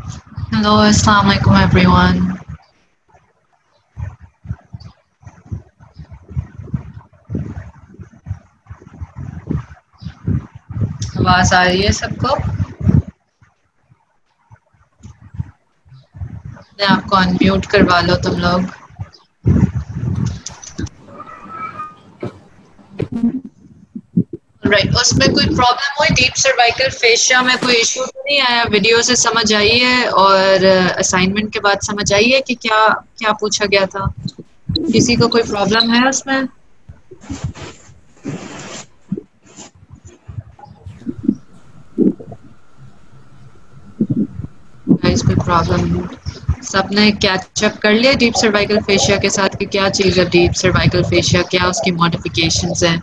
Hello, Assalamu alaikum everyone. आवाज आ रही है सबको? अपने आप को अनम्यूट करवा लो तुम लोग। राइट, उसमें कोई प्रॉब्लम हुई? डीप सर्वाइकल फेशिया में कोई इशू तो नहीं आया? वीडियो से समझ आई है और असाइनमेंट के बाद समझ आई है कि क्या क्या पूछा गया था? किसी को कोई प्रॉब्लम है उसमें? गाइस कोई प्रॉब्लम? सबने कैचअप कर लिया डीप सर्वाइकल फेशिया के साथ कि क्या चीज़ है डीप सर्वाइकल फेशिया, क्या उसकी मॉडिफिकेशंस हैं,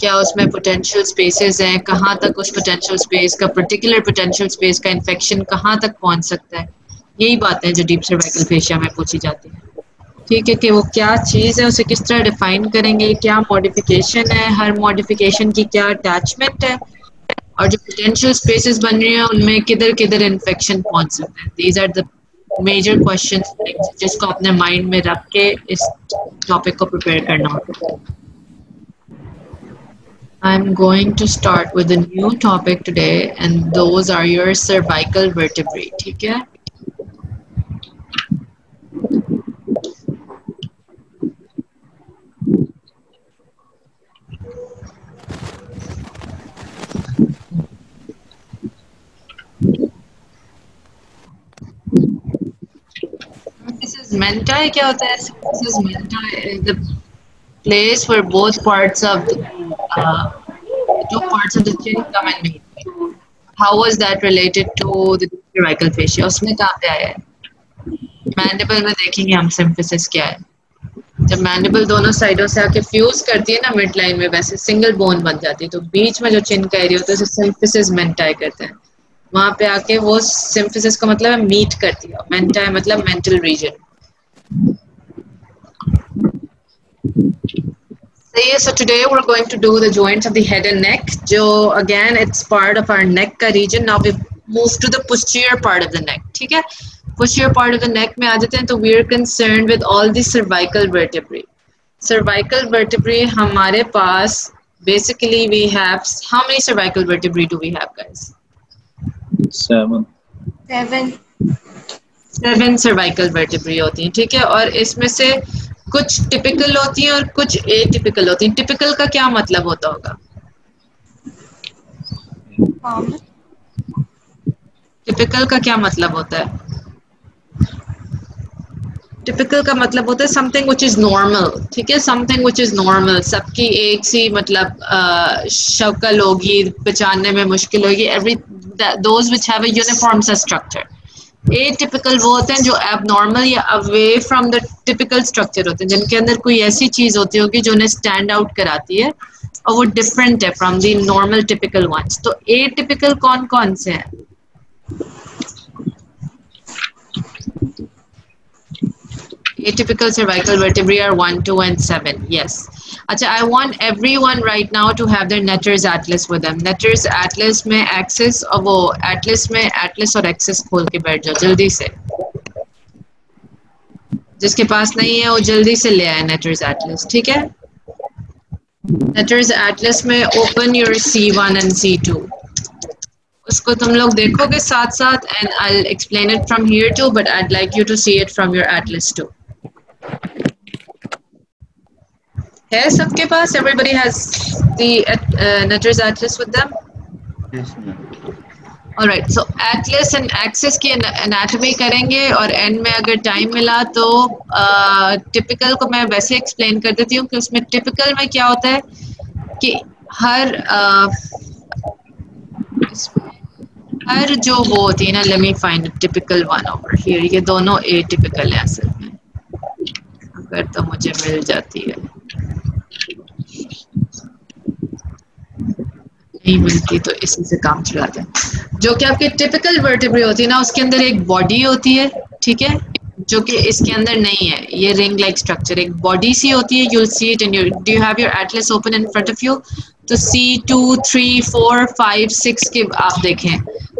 क्या उसमें पोटेंशियल स्पेसेस हैं, कहाँ तक उस पोटेंशियल स्पेस का पर्टिकुलर पोटेंशियल स्पेस का इन्फेक्शन कहाँ तक पहुँच सकता है? यही बातें जो डीप सर्वाइकल फेशिया में पूछी जाती हैं। ठीक है, कि वो क्या चीज़ है, उसे किस तरह डिफाइन करेंगे, क्या मॉडिफिकेशन है, हर मॉडिफिकेशन की क्या अटैचमेंट है, और जो पोटेंशियल स्पेसेस बन रही हैं उनमें किधर किधर इन्फेक्शन पहुंच सकता है। These are the major questions जिसको अपने माइंड में रख के इस टॉपिक को प्रिपेयर करना होता है। I'm going to start with a new topic today and those are your cervical vertebrae, ठीक है? Symphysis mentae क्या होता है? Symphysis mentae is the place where both parts of the two parts of the chin come and meet. How was that related to the cervical fascia? उसमें कहाँ पे आया है? मैंडिबल में देखेंगे हम सिम्फिसिस क्या है। जब मैंडिबल दोनों साइडों से आके फ्यूज करती है ना मिड लाइन में, वैसे सिंगल बोन बन जाती है, तो बीच में जो चिन का एरिया होता है उसे सिम्फिसिस मेंटाई कहते हैं। वहां पे आके वो सिम्फिसिस का मतलब है मीट करती है, मेंटाई मतलब mental region. So today we're going to do the joints of the head and neck. जो again it's part of our neck का region. Now we move to the posterior part of the neck. ठीक है? Posterior part of the neck में आ जाते हैं तो we are concerned with all the cervical vertebrae. Cervical vertebrae हमारे पास basically we have how many cervical vertebrae do we have, guys? Seven cervical vertebrae होती हैं, ठीक है? और इसमें से कुछ टिपिकल होती हैं और कुछ एटिपिकल होती हैं। टिपिकल का क्या मतलब होता होगा? टिपिकल का क्या मतलब होता है? टिपिकल का मतलब होता है समथिंग व्हिच इज नॉर्मल, ठीक है? समथिंग व्हिच इज नॉर्मल, सबकी एक सी मतलब शक्ल होगी, पहचानने में मुश्किल होगी। Every those which have a uniform सा स्ट्रक्चर। एटिपिकल वो होते हैं जो एबनॉर्मल या away from the typical structure होते हैं, जिनके अंदर कोई ऐसी चीज होती होगी जो उन्हें स्टैंड आउट कराती है और वो डिफरेंट है from the normal typical ones. तो एटिपिकल कौन कौन से हैं? Atypical cervical vertebrae are 1, 2 and 7. Yes. अच्छा, I want everyone right now to have their Netter's atlas with them. Netter's atlas में axis और वो atlas में atlas और axis खोल के बैठ जाओ जल्दी से। जिसके पास नहीं है वो जल्दी से ले आए Netter's atlas, ठीक है? Netter's atlas में open your C1 and C2. उसको तुम लोग देखोगे साथ साथ and I'll explain it from here too, but I'd like you to see it from your atlas too. है सबके पास? Everybody has the Netter's atlas with them? Yes, ma'am. All right. So atlas and axis की anatomy करेंगे और end में अगर time मिला तो typical को मैं वैसे explain कर देती हूँ कि उसमें typical में क्या होता है कि हर जो वो होती है ना, let me find a typical one over here. ये दोनों atypical है असल में, अगर तो मुझे मिल जाती है, नहीं मिलती तो इसी से काम चलाते हैं। जो कि आपके टिपिकल वर्टेब्रे होती है ना, उसके अंदर एक बॉडी होती है, ठीक है? जो कि इसके अंदर नहीं है। ये रिंग लाइक स्ट्रक्चर एक बॉडी सी होती है। you'll see it in your, do you have your atlas open in front of you? तो C2, 3, 4, 5, 6 के आप देखें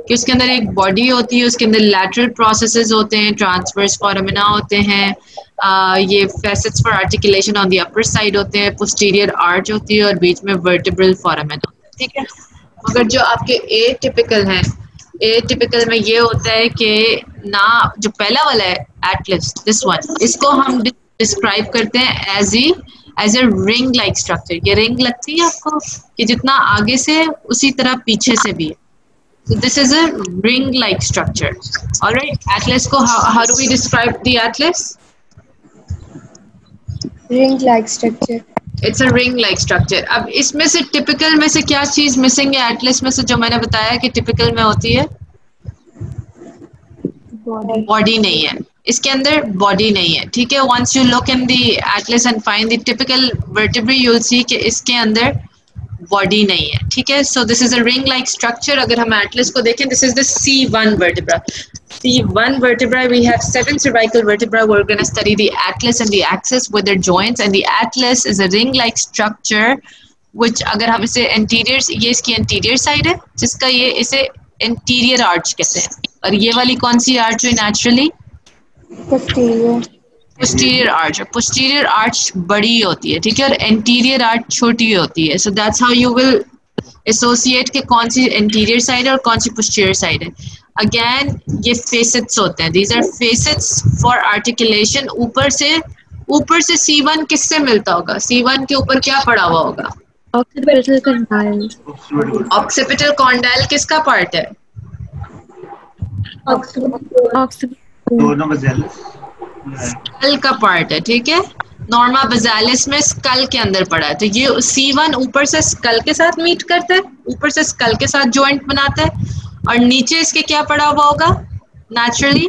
कि उसके अंदर एक बॉडी होती है, उसके अंदर लैटरल प्रोसेसेस होते हैं, ट्रांसवर्स फोरामिना होते हैं, ये facets for articulation on the upper side होते हैं, पोस्टीरियर आर्च होती है और बीच में वर्टिब्रल फोरामिना होता है, ठीक है। मगर जो आपके ए टिपिकल हैं, ए टिपिकल में ये होता है कि ना, जो पहला वाला है एटलस, दिस वन, इसको हम डिस्क्राइब करते हैं as a ring like structure. ये रिंग लगती है आपको कि जितना आगे से उसी तरह पीछे से भी है। So this is a ring-like structure. All right, atlas को how do we describe the atlas? Ring-like structure. It's a ring-like structure. अब इसमें से typical में से क्या चीज मिसिंग है atlas में से, जो मैंने बताया कि typical में होती है? Body नहीं है, इसके अंदर बॉडी नहीं है, ठीक है। Once you look in the atlas and find the typical vertebrae, you'll see कि इसके अंदर बॉडी नहीं है, ठीक है। सो this is a ring like structure. अगर हम एटलस को देखें, this is the C1 vertebra. C1 vertebra, we have 7 cervical vertebra. We're going to study the atlas and the axis with their joints, and the atlas is a ring like structure which, अगर हम इसे anterior, ये इसकी anterior side है जिसका ये इसे anterior arch कहते हैं, और ये वाली कौन सी arch है naturally? posterior arch. posterior arch बड़ी होती है, ठीक है, और anterior arch छोटी होती है. So that's how you will associate कि कौन सी anterior side है और कौन सी posterior side है. Again ये facets होते हैं. These are facets for articulation. ऊपर से C1 किससे मिलता होगा? C1 के ऊपर क्या पड़ा हुआ होगा? Occipital condyle. Occipital condyle किसका पार्ट है? दोनों बेसिलस स्कल का पार्ट है, ठीक है। नॉर्मा बेसिलस में स्कल के अंदर पड़ा है, तो ये C1 ऊपर से स्कल के साथ मीट करता है, ऊपर से स्कल के साथ जॉइंट बनाता है, और नीचे इसके क्या पड़ा हुआ होगा? नेचुरली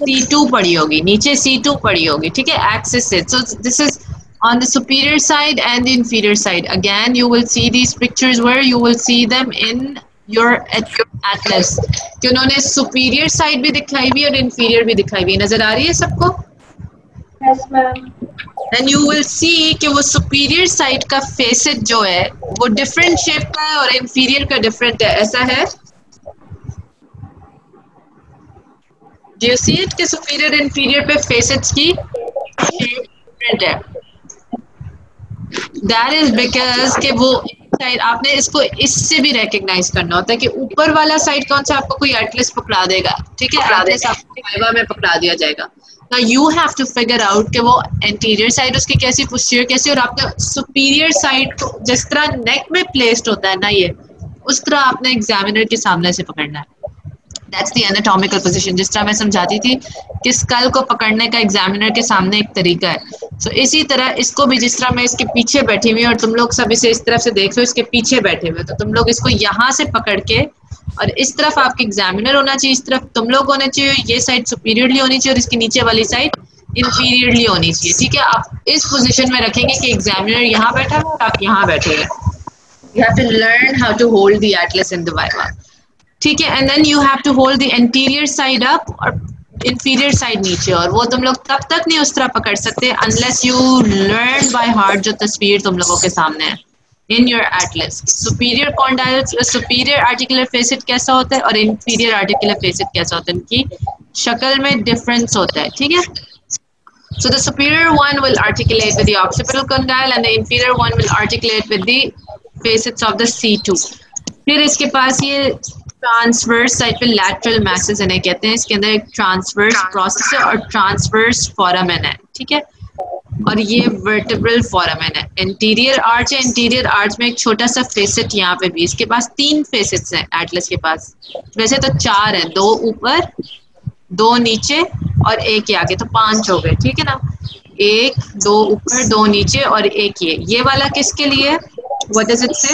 C2 पड़ी होगी, नीचे C2 पड़ी होगी, ठीक है, एक्सिस से. सो this is on the superior side and the inferior side. Again, you will see these pictures where you will see them in your atlas. कि उन्होंने superior side भी दिखाई हुई और inferior भी दिखाई हुई, नजर आ रही है सबको? Yes, ma'am. And you will see कि वो superior side का facet जो है वो different shape का है और inferior का different है, ऐसा है? Do you see it कि superior inferior पे facets की shape different है? That is because कि वो साइड आपने इसको इससे भी रिकॉग्नाइज करना होता है कि ऊपर वाला साइड कौन सा आपको कोई एटलस पकड़ा देगा, ठीक है, एटलस आपको वाइवा में पकड़ा दिया जाएगा. Now you have to figure out कि वो एंटीरियर साइड उसकी कैसी, पोस्टीरियर कैसी, और आपने सुपीरियर साइड को जिस तरह नेक में प्लेस्ड होता है ना, ये उस तरह आपने एग्जामिनर के सामने से पकड़ना है. That's the anatomical position. जिस तरह मैं समझाती थी कि स्कल को पकड़ने का एग्जामिनर के सामने एक तरीका है, so इसी तरह इसको भी, जिस तरह मैं इसके पीछे बैठी हुई और तुम लोग सब इसे इस तरफ से देख रहे हो, इसके पीछे बैठे हुए, तो तुम लोग इसको यहाँ से पकड़ के, और इस तरफ आपके एग्जामिनर होना चाहिए, इस तरफ तुम लोग होने चाहिए, ये साइड सुपीरियरली होनी चाहिए और इसकी नीचे वाली साइड इंफीरियरली होनी चाहिए, ठीक है. आप इस पोजिशन में रखेंगे कि एग्जामिनर यहाँ बैठा है और आप यहाँ बैठे हैं. You have to learn how to hold the atlas in the viva. ठीक है, and then you have to hold the anterior side up और इंफीरियर साइड नीचे, और वो तुम लोग तब तक नहीं उस तरह पकड़ सकते unless you learn by heart जो तस्वीर तुम लोगों के सामने है in your Atlas. Superior condyle, superior articular facet कैसा होता है और इंफीरियर आर्टिकुलर फेसेट कैसा होता है, इनकी शक्ल में डिफरेंस होता है, ठीक है. So the superior one will articulate with the occipital condyle and the inferior one will articulate with the facets of the C2. फिर इसके पास ये ट्रांसवर्स साइड पे लैटरल मैसेज इन्हें कहते हैं, इसके अंदर एक ट्रांसवर्स प्रोसेस है और ट्रांसवर्स फोरामेन है, ठीक है, और ये वर्टिब्रल फोरामेन है. इंटीरियर आर्च है, इंटीरियर आर्च में एक छोटा सा फेसेट यहाँ पे भी, इसके पास 3 फेसेट्स हैं एटलस के पास, वैसे तो 4 हैं, 2 ऊपर 2 नीचे और 1 आगे, तो 5 हो गए, ठीक है ना. 1 2 ऊपर 2 नीचे और 1 ये वाला किसके लिए? व्हाट डज इट से?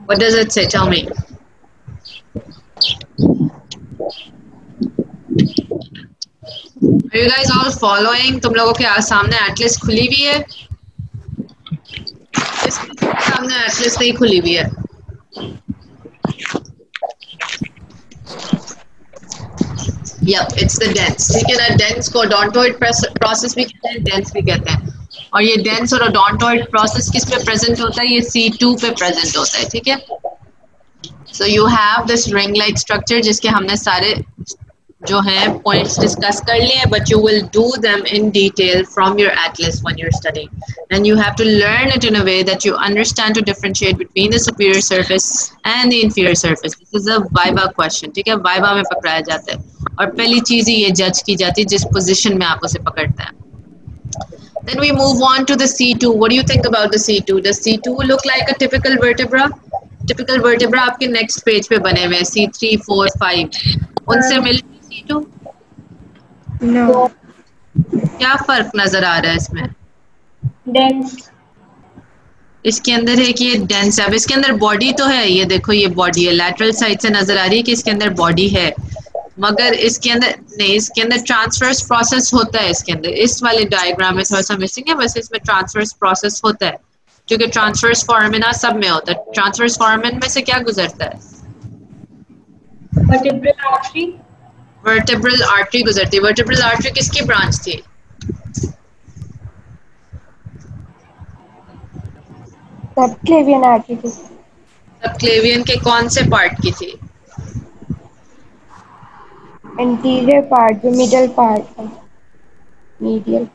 What does it say? Tell me. Are you guys all following? तुम लोगों के सामने एटलस खुली हुई है? इसके सामने एटलस नहीं खुली हुई है. Yep, it's the dens. ठीक है ना, dens को odontoid process भी कहते हैं, dens भी कहते हैं. और ये डेंस और ओडोंटोइड प्रोसेस किस पे प्रेजेंट होता है? ये C2 पे प्रेजेंट होता है, ठीक है। So you have this ring like structure जिसके हमने सारे जो हैं पॉइंट्स डिस्कस कर लिए हैं, but you will do them in detail from your atlas when you are studying, and you have to learn it in a way that you understand to differentiate between the superior surface and the inferior surface. This is a viva question, ठीक है, viva में पकड़ाया जाता है और पहली चीज ही ये जज की जाती है जिस पोजीशन में आप उसे पकड़ते हैं। Then we move on to the C2. What do you think about the C2? Does C2 look like a typical vertebra? Typical vertebra आपके next page पे बने हुए हैं, C3, 4, 5. उनसे मिलती C2? No. क्या फर्क नजर आ रहा है इसमें? Dense. इसके अंदर है कि ये डेंस है। अब इसके अंदर बॉडी तो है, ये देखो ये बॉडी है, लैटरल साइड से नजर आ रही है कि इसके अंदर बॉडी है, मगर इसके अंदर नहीं, इसके अंदर ट्रांसफर्स प्रोसेस होता है। इसके अंदर इस वाले डायग्राम में थोड़ा सा मिसिंग है, वैसे इसमें ट्रांसफर्स प्रोसेस होता है क्योंकि ट्रांसफर्स फोरामिना सब में होता है। ट्रांसफर्स फोरामिन में से क्या गुजरता है? Vertebral artery. वर्टेब्रल आर्टरी गुजरती है। वर्टेब्रल आर्टरी किसकी ब्रांच थी? Subclavian artery. सबक्लेवियन के कौन से पार्ट की थी? Anterior part, the middle part. Medial.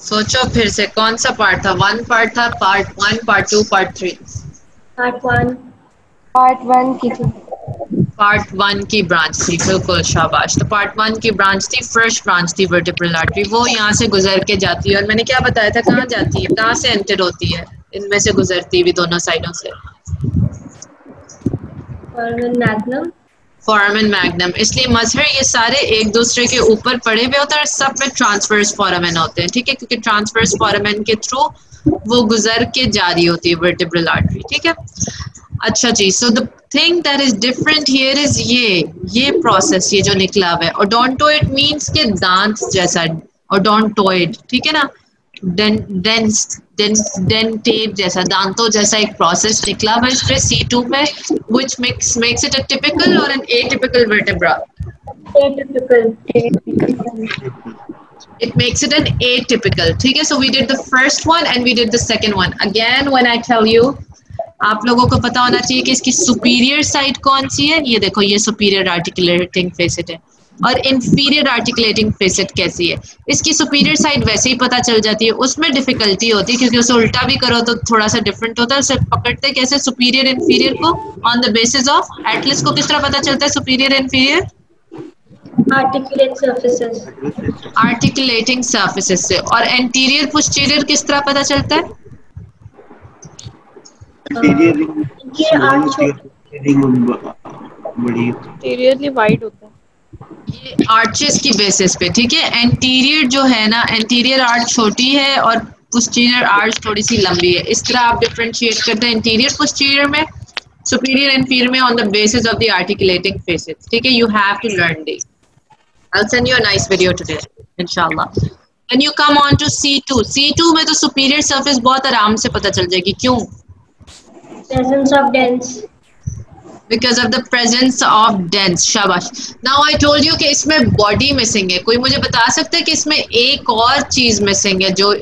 सोचो फिर से, कौन सा पार्ट था? वन पार्ट था, part 1, part 2, part 3? Part 1. Part 1 की थी. पार्ट 1 की ब्रांच थी, बिल्कुल शाबाश। तो पार्ट 1 की ब्रांच थी, फर्स्ट ब्रांच थी वर्टेब्रल आर्टरी, वो यहाँ से गुजर के जाती है। और मैंने क्या बताया था, कहाँ जाती है, कहाँ से एंटर होती है? इनमें से गुजरती भी दोनों साइडों से। Foramen magnum. Foramen magnum. इसलिए मजहर ये सारे एक दूसरे के ऊपर पड़े हुए होते हैं और सब में ट्रांसवर्स फोरामेन होते हैं, ठीक है, क्योंकि ट्रांसवर्स फोरामेन के थ्रू वो गुजर के जा रही होती है वर्टेब्रल आर्टरी, ठीक है। अच्छा जी, so the thing that is different here is ये प्रोसेस, ये जो निकला हुआ है ओडोंटोइड मींस के दांत जैसा, ओडोंटोइड, ठीक है ना, डेंटेट जैसा, दांतों जैसा एक प्रोसेस निकला हुआ है इस पे C2 पे, which makes it a typical or an atypical vertebra? Atypical. It makes it an atypical, ठीक है। So we did the first one and we did the second one. Again, when I tell you, आप लोगों को पता होना चाहिए कि इसकी सुपीरियर साइड कौन सी है। ये देखो, ये सुपीरियर आर्टिकुलेटिंग फेसेट है और इंफीरियर आर्टिकुलेटिंग फेसेट कैसी है। इसकी सुपीरियर साइड वैसे ही पता चल जाती है, उसमें डिफिकल्टी होती है क्योंकि उसे उल्टा भी करो तो थोड़ा सा डिफरेंट होता है। उसे पकड़ते कैसे सुपीरियर इंफीरियर को? On the basis of Atlas को किस तरह पता चलता है superior inferior? Articulate surfaces. Articulating surfaces से। और एंटीरियर पोस्टीरियर किस तरह पता चलता है? ये आर्च इंटीरियरली वाइड होता है। ये आर्चेस की बेसिस पे, ठीक है। एंटीरियर जो है ना, एंटीरियर आर्च छोटी है और पोस्टीरियर आर्च थोड़ी सी लंबी है। इस तरह आप डिफरेंशिएट करते हैं इंटीरियर पोस्टीरियर में, सुपीरियर इंफीरियर में on the basis of the articulating facets, ठीक है। You have to learn this. I'll send you a nice video today, inshallah. When you come on to C2, C2 में तो superior surface बहुत आराम से पता चल जाएगी। क्यों? presence of dens. Because of the presence of dens. शाबाश। Now I told you कि इसमें बॉडी मिसिंग है। कोई मुझे बता सकता है कि इसमें एक और चीज मिसिंग है जो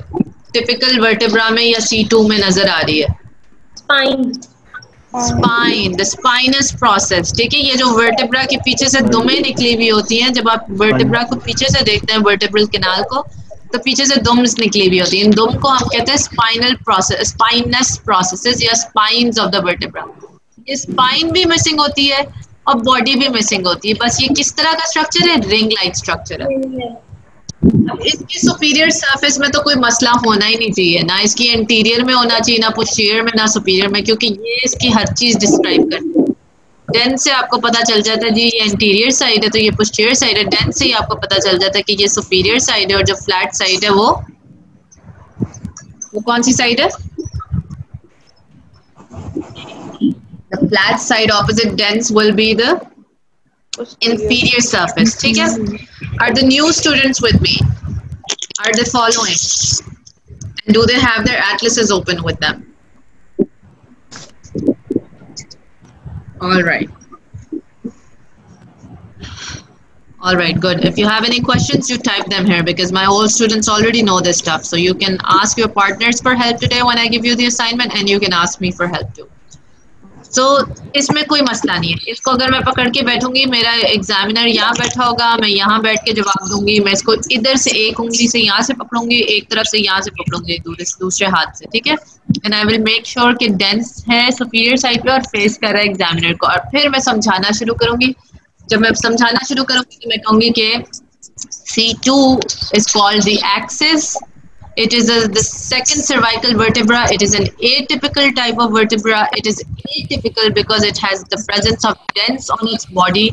टिपिकल वर्टेब्रा में या C2 में नजर आ रही है? Spine. Spine, the spinous process, ठीक है। ये जो वर्टेब्रा के पीछे से दुमें निकली हुई होती हैं, जब आप वर्टेब्रा को पीछे से देखते हैं वर्टेब्रल कैनाल को, तो पीछे से दुम्स निकली हुई होती है। इन दुम को हम कहते हैं स्पाइनल प्रोसेस, स्पाइनस प्रोसेसेस या स्पाइन्स ऑफ द वर्टेब्रा। ये स्पाइन भी मिसिंग होती है और बॉडी भी मिसिंग होती है। बस ये किस तरह का स्ट्रक्चर है? रिंग लाइक स्ट्रक्चर है। अब इसकी सुपीरियर सरफेस में तो कोई मसला होना ही नहीं चाहिए, ना इसकी इंटीरियर में होना चाहिए, ना पोस्टीरियर में, ना सुपीरियर में, क्योंकि ये इसकी हर चीज डिस्क्राइब करती है। डेन से आपको पता चल जाता है जी ये इंटीरियर साइड है तो ये पोस्टीरियर साइड है। डेन से ही आपको पता चल जाता है कि ये सुपीरियर साइड है और जो फ्लैट साइड है वो कौन सी साइड है? The flat side opposite dens will be the inferior surface, ठीक है। Are the new students with me? Are they following? And do they have their atlases open with them? All right. All right, good. If you have any questions, you type them here because my old students already know this stuff. So you can ask your partners for help today when I give you the assignment, and you can ask me for help too. So इसमें कोई मसला नहीं है. इसको अगर मैं पकड़ के बैठूंगी, मेरा एग्जामिनर यहाँ बैठा होगा, मैं यहाँ बैठ के जवाब दूंगी. मैं इसको इधर से एक उंगली से यहाँ से पकड़ूंगी, एक तरफ से यहाँ से पकड़ूंगी, दूसरे हाथ से, ठीक है. And I will make sure कि डेंस है सुपीरियर साइड पे और फेस कर रहा है एग्जामिनर को. और फिर मैं समझाना शुरू करूंगी. जब मैं समझाना शुरू करूंगी तो मैं कहूंगी कि C2 is called the axis. It is the second cervical vertebra. It is an atypical type of vertebra. It is atypical because it has the presence of dents on its body.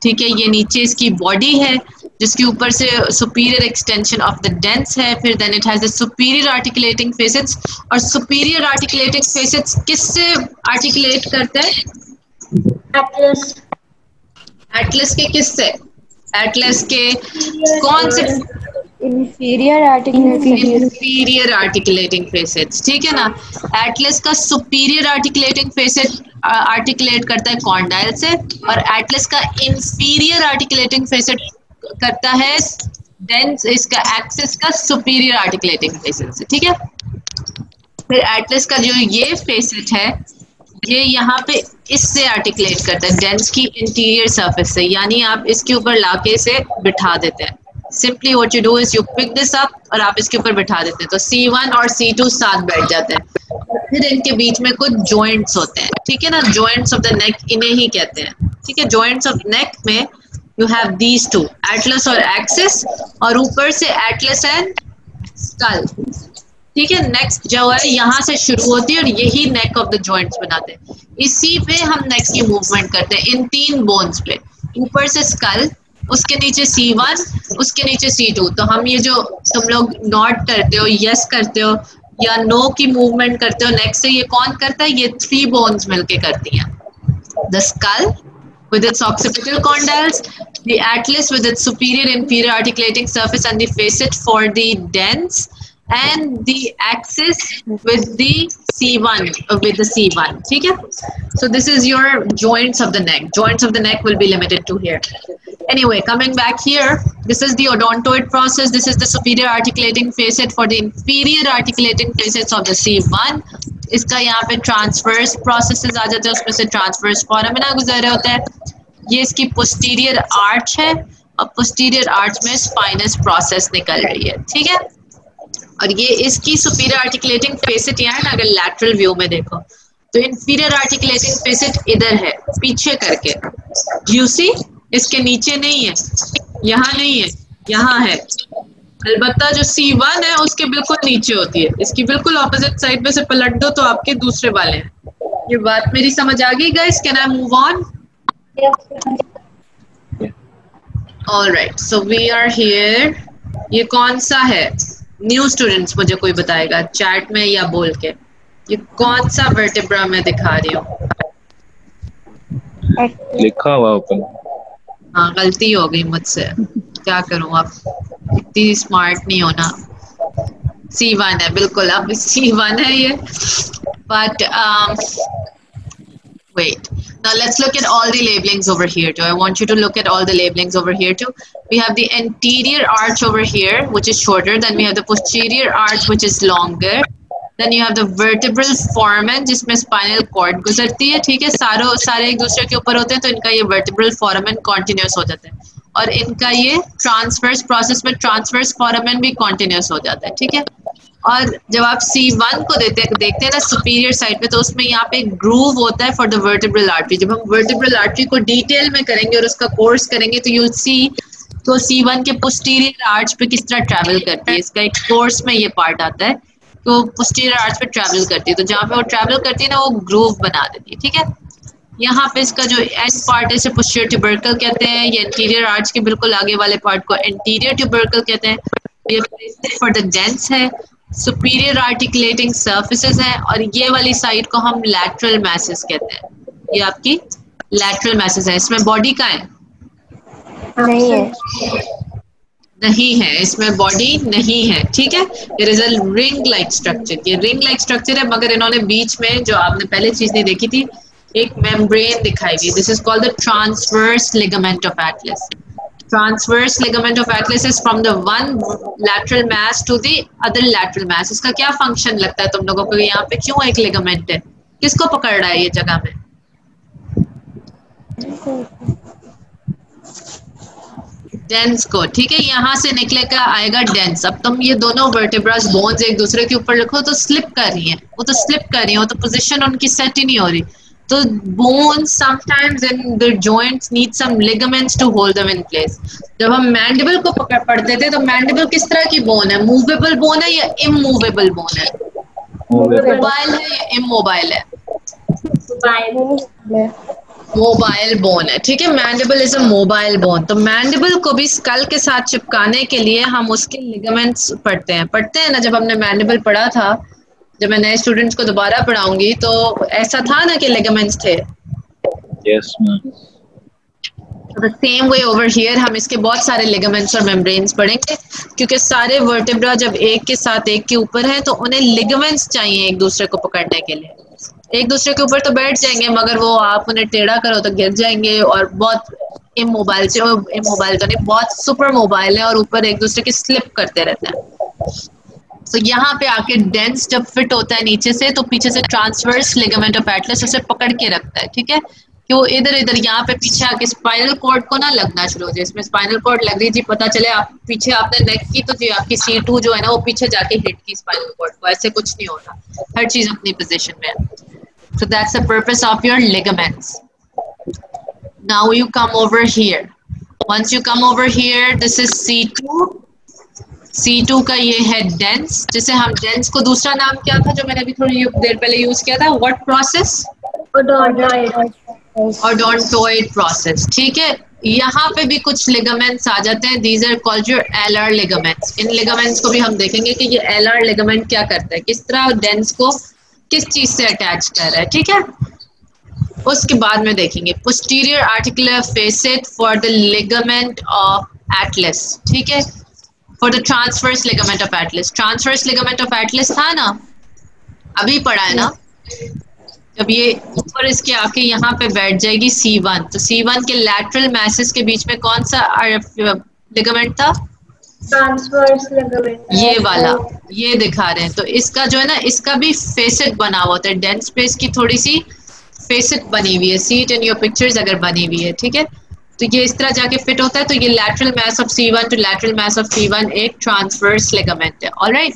ठीक है, ये नीचे इसकी body है जिसके ऊपर से superior extension of the dents है. फिर then it has the superior articulating facets. और superior articulating facets किससे articulate करते हैं? एटलस के किससे? एटलस के कौन से? inferior articulating facets, ठीक है ना. एटलस का सुपीरियर आर्टिकुलेटिंग फेसेट आर्टिकुलेट करता है कॉन्डाइल से, और एटलस का इंफीरियर आर्टिकुलेटिंग फेसेट करता है डेंस इसका एक्सिस का सुपीरियर आर्टिकुलेटिंग फेसेट से, ठीक है. फिर एटलस का जो ये फेसेट है, ये यहाँ पे इससे आर्टिकुलेट करता है डेंस की इंटीरियर सरफेस से. यानी आप इसके ऊपर लाके इसे बिठा देते हैं. Simply what you do is you pick this up और आप इसके ऊपर बिठा देते हैं. तो C1 और C2 साथ बैठ जाते हैं. फिर इनके बीच में कुछ जॉइंट्स होते हैं, ठीक है ना. जॉइंट्स ऑफ द नेक इन्हें ही कहते हैं, ठीक है. जॉइंट्स ऑफ नेक में you have these two, Atlas और एक्सिस, और ऊपर से एटलस एंड स्कल, ठीक है. नेक्स्ट जो है यहाँ से शुरू होती है और यही नेक ऑफ द जॉइंट्स बनाते हैं. इसी पे हम नेक की मूवमेंट करते हैं, इन तीन बोन्स पे. ऊपर से स्कल, उसके नीचे C1, उसके नीचे C2. तो हम ये जो तुम लोग नॉट करते हो, यस करते हो या नो की मूवमेंट करते हो नेक से, ये कौन करता है? ये 3 बोन्स मिलके करती हैं. The skull with its occipital condyles, the atlas with its superior inferior articulating surface and the facet for the dents, and the axis with the C1 ठीक है. So this is your joints of the neck. Joints of the neck will be limited to here. Anyway, coming back here, this is the odontoid process. This is the superior articulating facet for the inferior articulating facets of the C1. इसका यहाँ पे transverse processes आ जाते हैं, उसमें से transverse foramina गुजर रहे होते हैं. ये इसकी पोस्टीरियर आर्च है और पोस्टीरियर आर्च में स्पाइनस प्रोसेस निकल रही है, ठीक है. और ये इसकी सुपीरियर आर्टिकुलेटिंग फेसेट यहाँ है ना. अगर लैटरल व्यू में देखो तो इंफीरियर आर्टिकुलेटिंग फेसेट इधर है पीछे करके. यू सी, इसके नीचे नहीं है, यहाँ नहीं है, यहाँ है. अलबत्ता जो C1 है उसके बिल्कुल नीचे होती है. इसकी बिल्कुल ऑपोजिट साइड में से पलट दो तो आपके दूसरे वाले हैं. ये बात मेरी समझ आ गई guys? Can I move on? Alright, so we are here. ये कौन सा है? न्यू स्टूडेंट्स मुझे कोई बताएगा चैट में या बोल के. ये कौन सा वर्टेब्रा मैं दिखा रही हूँ? लिखा हुआ ओपन. हाँ, गलती हो गई मुझसे, क्या करूँ अब, इतनी स्मार्ट नहीं होना. C1 है बिल्कुल, अब C1 है ये. But wait, now let's look at all the labelings over here too. I want you to look at all the labelings over here too. We have the anterior arch over here, which is shorter. Then we have the posterior arch, which is longer. Then you have the vertebral foramen, जिसमें spinal cord गुजरती है, ठीक है. सारे एक दूसरे के ऊपर होते हैं, तो इनका ये vertebral foramen continuous हो जाता है. और इनका ये ट्रांसवर्स प्रोसेस में ट्रांसवर्स फोरामेन भी कॉन्टिन्यूस हो जाता है, ठीक है. और जब आप C1 को देखते हैं ना सुपीरियर साइड पे, तो उसमें यहाँ पे ग्रूव होता है फॉर द वर्टेब्रल आर्टरी. जब हम वर्टेब्रल आर्टरी को डिटेल में करेंगे और उसका कोर्स करेंगे तो यूल सी तो C1 के पोस्टीरियर आर्च पे किस तरह ट्रैवल करती है. इसका एक कोर्स में ये पार्ट आता है, तो पोस्टीरियर आर्च पे ट्रैवल करती है. तो जहाँ पे वो ट्रैवल करती है ना, वो ग्रूव बना देती है, ठीक है. यहाँ पे इसका जो एंड पार्ट है इसे पोस्टीरियर ट्यूबरकल कहते हैं. ये इंटीरियर आर्च के बिल्कुल आगे वाले पार्ट को एंटीरियर ट्यूबरकल कहते हैं. ये फॉर द डेंस है, सुपीरियर आर्टिकुलेटिंग सर्फेसेस हैं, और ये वाली साइड को हम लैटरल मैसेस कहते हैं. ये आपकी लैटरल मैसेस है. इसमें बॉडी का है? नहीं है, नहीं है, इसमें बॉडी नहीं है, ठीक है. It is a ring like structure. ये रिंग लाइक स्ट्रक्चर है, मगर इन्होंने बीच में जो आपने पहले चीज नहीं देखी थी, एक मेम्ब्रेन दिखाई हुई. This is called the transverse ligament of atlas. Transverse ligament of atlas is from the one lateral mass to the other lateral mass. इसका क्या फंक्शन लगता है तुम लोगों को? यहाँ पे क्यों एक लिगामेंट है? किसको पकड़ रहा है ये जगह में? डेंस को, ठीक है। यहाँ से निकलेगा आएगा डेंस। अब तुम ये दोनों वर्टेब्रास बोन्स एक दूसरे के ऊपर रखो तो स्लिप कर रही हैं, वो तो स्लिप कर रही हैं, वो तो पोजीशन उनकी सेट ही नहीं हो रही। तो bones sometimes in the joints need some ligaments to hold them in place. जब हम मैंडिबल को पढ़ते थे तो मैंडिबल किस तरह की बोन है? मूवेबल बोन है या इमूवेबल बोन है? मोबाइल है या इमोबाइल है? मोबाइल बोन है, ठीक है। Mandible is a mobile bone. तो मैंडिबल को भी स्कल के साथ चिपकाने के लिए हम उसके लिगामेंट्स पढ़ते हैं ना। जब हमने मैंडिबल पढ़ा था, जब मैं नए स्टूडेंट्स को दोबारा पढ़ाऊंगी तो ऐसा था ना कि लिगामेंट्स थे। Yes ma'am. The same way over here हम इसके बहुत सारे लिगामेंट्स और मेम्ब्रेन्स पढ़ेंगे, क्योंकि सारे वर्टेब्रा जब एक के साथ एक के ऊपर हैं तो उन्हें लिगामेंट्स चाहिए एक दूसरे को पकड़ने के लिए। एक दूसरे के ऊपर तो बैठ जाएंगे मगर वो आप उन्हें टेढ़ा करो तो गिर जाएंगे, और बहुत इमोबाइल से, इमोबाइल तो नहीं, बहुत सुपर मोबाइल है और ऊपर एक दूसरे की स्लिप करते रहते हैं। तो यहाँ पे आके डेंस जब फिट होता है नीचे से, तो पीछे से ट्रांसवर्स लिगामेंट ऑफ एटलस उसे पकड़ के रखता है, ठीक है। कि वो इधर इधर यहाँ पे पीछे आके स्पाइनल कॉर्ड को ना लगना शुरू हो जाए। इसमें स्पाइनल कॉर्ड लग रही थी, पता चले आप पीछे आपने नेक की तो जी आपकी C2 जो है ना वो पीछे जाके हिट की स्पाइनल कॉर्ड को। ऐसे कुछ नहीं होता, हर चीज अपनी पोजीशन में है। So that's the purpose of your ligaments. Now you come over here. Once you come over here, this is C2. C2 का ये है डेंस, जिसे हम डेंस को दूसरा नाम क्या था जो मैंने अभी थोड़ी देर पहले यूज किया था? What process? Odontoid process, ठीक है। यहाँ पे भी कुछ लिगामेंट्स आ जाते हैं। These are called your LR ligaments. In ligaments को भी हम देखेंगे कि ये LR ligament क्या करता है, किस तरह डेंस को किस चीज से अटैच कर रहा है, ठीक है। उसके बाद में देखेंगे posterior articular facet for the ligament of Atlas, ठीक है, for the transverse ligament of atlas. Transverse ligament of Atlas था ना, अभी पढ़ा है ना। जब ये ऊपर इसके आके यहाँ पे बैठ जाएगी C1, तो C1 के लैटरल मैसेज के बीच में कौन सा लिगामेंट था? ट्रांसवर्स लिगामेंट, ये वाला, ये दिखा रहे हैं। तो इसका जो है ना, इसका भी फेसेट बना हुआ होता है। डेंस पे इसकी थोड़ी सी फेसेट बनी हुई है, see it in your pictures अगर बनी हुई है, ठीक है। तो ये इस तरह जाके फिट होता है। तो ये lateral mass of C1 to lateral mass of C1 एक ट्रांसवर्स लिगामेंट है, alright.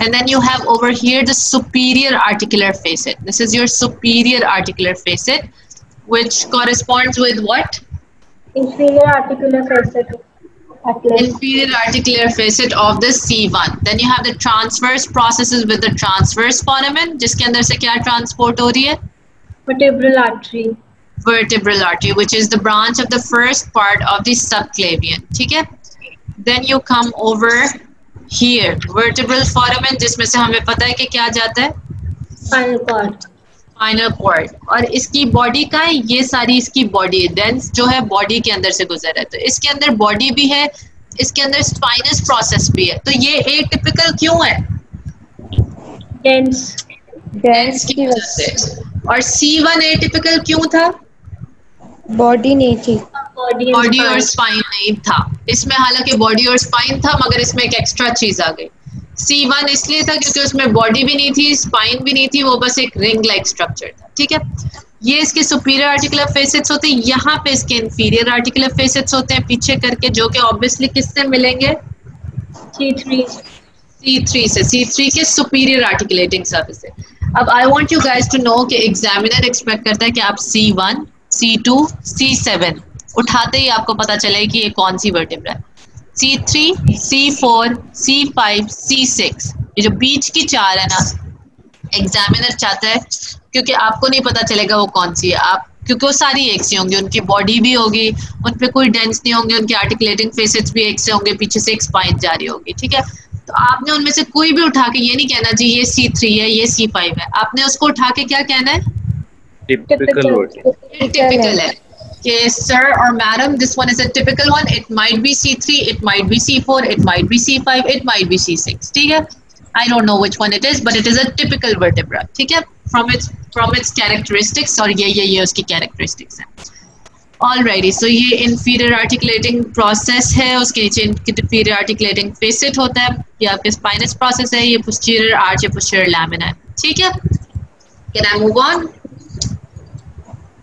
And then you have over here the superior articular facet. This is your superior articular facet, which corresponds with what? inferior articular facet. Inferior articular facet of the C1. Then you have the transverse processes with the transverse foramen, जिसके अंदर से क्या transport हो रही है? Vertebral artery. Vertebral artery, which is the branch of the first part of the subclavian. ठीक है? Then you come over here, vertebral foramen, जिसमें से हमें पता है कि क्या जाता है? Spinal cord. Spinal cord. और इसकी बॉडी का है, ये सारी इसकी बॉडी है। डेंस जो है बॉडी के अंदर से गुजर है, तो इसके अंदर बॉडी भी है, इसके अंदर स्पाइनस प्रोसेस भी है। तो ये एटिपिकल क्यों है? डेंस की वजह से। और C1 एटिपिकल क्यों था? बॉडी नहीं थी, बॉडी और स्पाइन नहीं था। इसमें हालांकि बॉडी और स्पाइन था मगर इसमें एक एक्स्ट्रा चीज आ गई। C1 इसलिए था क्योंकि उसमें बॉडी भी नहीं थी, स्पाइन भी नहीं थी, वो बस एक रिंग लाइक स्ट्रक्चर था, ठीक है। ये इसके सुपीरियर आर्टिकुलर फेसेट्स होते हैं, यहाँ पे इसके इंफीरियर आर्टिकुलर फेसेट्स होते हैं पीछे करके, जो कि ऑब्वियसली किससे मिलेंगे? C3 से, C3 के सुपीरियर आर्टिकुलेटिंग सर्फेस से। अब I want you guys to know कि एग्जामिनर एक्सपेक्ट करता है कि आप C1, C2, C7 उठाते ही आपको पता चले कि ये कौन सी वर्टेब्रा है। C3, C4, C5, C6, ये जो बीच की चार है ना, एग्जामिनर चाहता है, क्योंकि आपको नहीं पता चलेगा वो कौन सी है, आप क्योंकि वो सारी एक सी होंगी, उनकी बॉडी भी होगी, उन पे कोई डेंस नहीं होंगे, उनके आर्टिकुलेटिंग फेसेट्स भी एक से होंगे, पीछे से एक स्पाइन जारी होगी, ठीक है। तो आपने उनमें से कोई भी उठा के ये नहीं कहना जी ये C3 है, ये C5 है, आपने उसको उठा के क्या कहना है? टिपिकल है कि सर और madam this one is a typical one, it might be C3, it might be C4, it might be C5, it might be C6, ठीक है। I don't know which one it is, but it is a typical vertebra, ठीक है, from its characteristics, और ये उसकी characteristics हैं। Alrighty, सो ये inferior articulating process है, उसके नीचे इंफीरियर आर्टिकुलेटिंग फेसेट होता है, ये आपके स्पाइनस प्रोसेस है, ये पोस्टीरियर आर्च या पोस्टीरियर लैमिना है, ठीक है। Can I move on?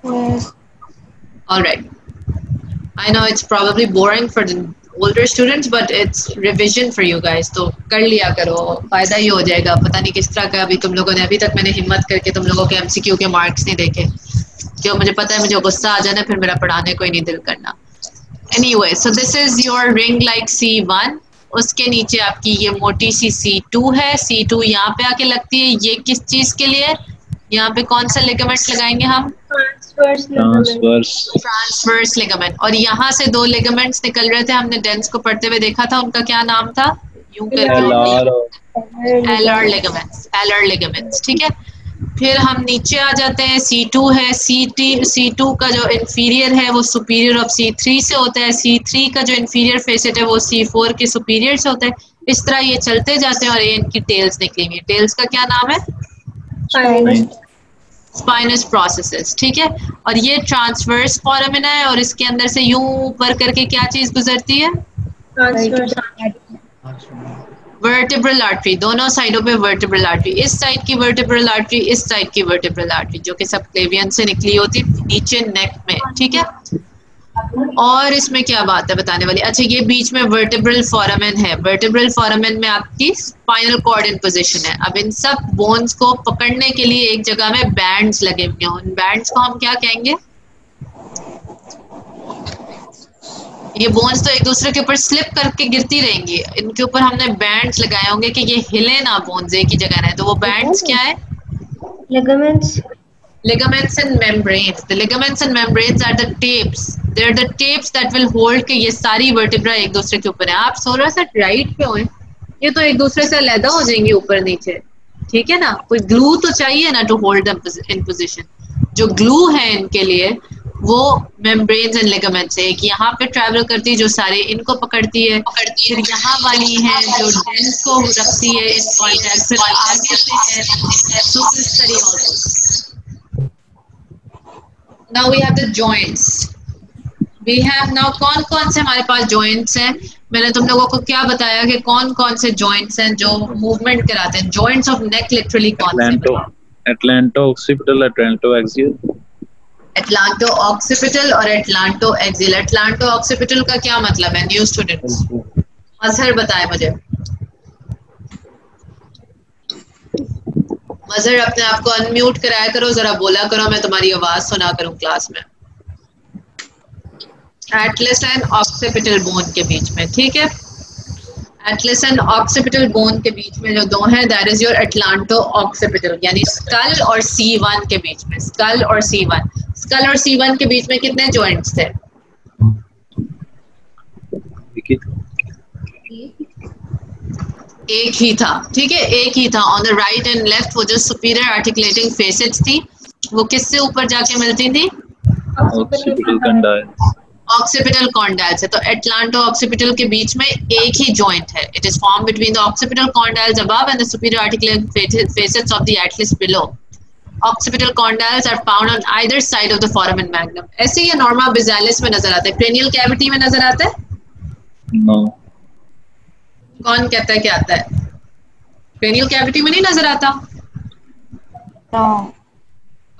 Yes. Alright, I know it's probably boring for the older students but it's revision for you guys, तो कर लिया करो, फायदा ही हो जाएगा। पता नहीं किस तरह का अभी तुम लोगों ने, अभी तक मैंने हिम्मत करके तुम लोगों के MCQ के मार्क्स नहीं देखे, क्यों मुझे पता है मुझे गुस्सा आ जाना, फिर मेरा पढ़ाने को ही नहीं दिल करना। Anyway, so this is your ring like C1, उसके नीचे आपकी ये मोटी सी C2 है, C2 यहाँ पे आके लगती है, ये किस चीज के लिए, यहाँ पे कौन सा लिगामेंट लगाएंगे हम? Transverse ligament. और यहाँ से दो लिगामेंट्स निकल रहे थे, हमने डेंस को पढ़ते हुए देखा था, उनका क्या नाम था? यूं करके एलआर लिगामेंट्स, एलआर लिगामेंट्स, ठीक है। फिर हम नीचे आ जाते हैं, C2 है, C2 का जो इंफीरियर है वो सुपीरियर ऑफ C3 से होता है, C3 का जो इंफीरियर फेसेट है वो C4 के सुपीरियर से होता है। इस तरह ये चलते जाते हैं और ये इनकी टेल्स निकलेंगी। टेल्स का क्या नाम है? स्पाइनस प्रोसेसेस, ठीक है। और ये ट्रांसवर्स फोरामिना है और इसके अंदर से यूं ऊपर करके क्या चीज गुजरती है? वर्टिब्रल आर्टरी, दोनों साइडों पे वर्टिब्रल आर्टरी, इस साइड की वर्टिब्रल आर्टरी, इस साइड की वर्टिब्रल आर्टरी, जो कि सबक्लेवियन से निकली होती नीचे नेक में, ठीक है। और इसमें क्या बात है बताने वाली? अच्छा, ये बीच में वर्टिब्रल फोरामेन है, वर्टिब्रल फोरामेन में आपकी स्पाइनल कॉर्ड इन पोजीशन है। अब इन सब बोन्स को पकड़ने के लिए एक जगह में बैंड्स लगे हुए हैं, उन बैंड्स को हम क्या कहेंगे? ये बोन्स तो एक दूसरे के ऊपर स्लिप करके गिरती रहेंगी, इनके ऊपर हमने बैंड्स लगाए होंगे कि ये हिले ना, बोन्स एक ही जगह रहे। तो वो बैंड्स क्या है? Ligaments. Ligaments and membranes. The ligaments and membranes are the tapes. They are the tapes that will hold कि ये सारी वर्टिब्रा एक दूसरे के ऊपर है। आप थोड़ा सा राइट पे हों, ये तो एक दूसरे से अलग हो जाएंगे ऊपर नीचे, ठीक है ना। कोई ग्लू तो चाहिए ना to hold them in position. जो ग्लू है इनके लिए वो मेम्ब्रेन्स एंड लिगामेंट्स है। एक यहाँ पे ट्रैवल करती है जो सारे इनको पकड़ती है, फिर यहाँ वाली है जो डेंस को रखती है इन कॉन्टैक्ट, फिर आगे से है। सो दिस तरीके। Now we have the joints. We have now कौन से हमारे पास joints हैं? मैंने तुम लोगों को क्या बताया कि कौन से joints हैं जो movement कराते हैं? Joints of neck literally कौन से? Atlanto-occipital, Atlanto-axial. Atlanto-occipital और Atlanto-axial. Atlanto-occipital का क्या मतलब है? New students. अजहर बताए मुझे। मजहर अपने आप को अनम्यूट कराया करो, जरा बोला करो, मैं तुम्हारी आवाज सुना करूं क्लास में। एटलस एंड ऑक्सिपिटल बोन के बीच में, ठीक है। एटलस एंड ऑक्सिपिटल बोन के बीच में जो दो हैं, that is your atlanto occipital, यानी स्कल और C1 के बीच में। स्कल और C1, स्कल और C1 के बीच में कितने जॉइंट्स थे? एक ही था, ठीक है, एक ही था। On the right and left वो जो सुपीरियर आर्टिकुलेटिंग फेसेट्स थी वो किससे ऊपर जाके मिलती थी? Occipital condyles. ऑक्सिपिटल कॉन्डाइल से। तो एटलांटो ऑक्सिपिटल के बीच में एक ही जॉइंट है। It is form between the occipital condyles above and the superior articulating facets of the atlas below. Occipital condyles are found on either side of the foramen magnum. ऐसे ही Norma बिजालिस में नजर आता है, क्रेनियल कैविटी में नजर आता है? No. कौन कहता है कि आता है? क्रेनियल कैविटी में नहीं नजर आता?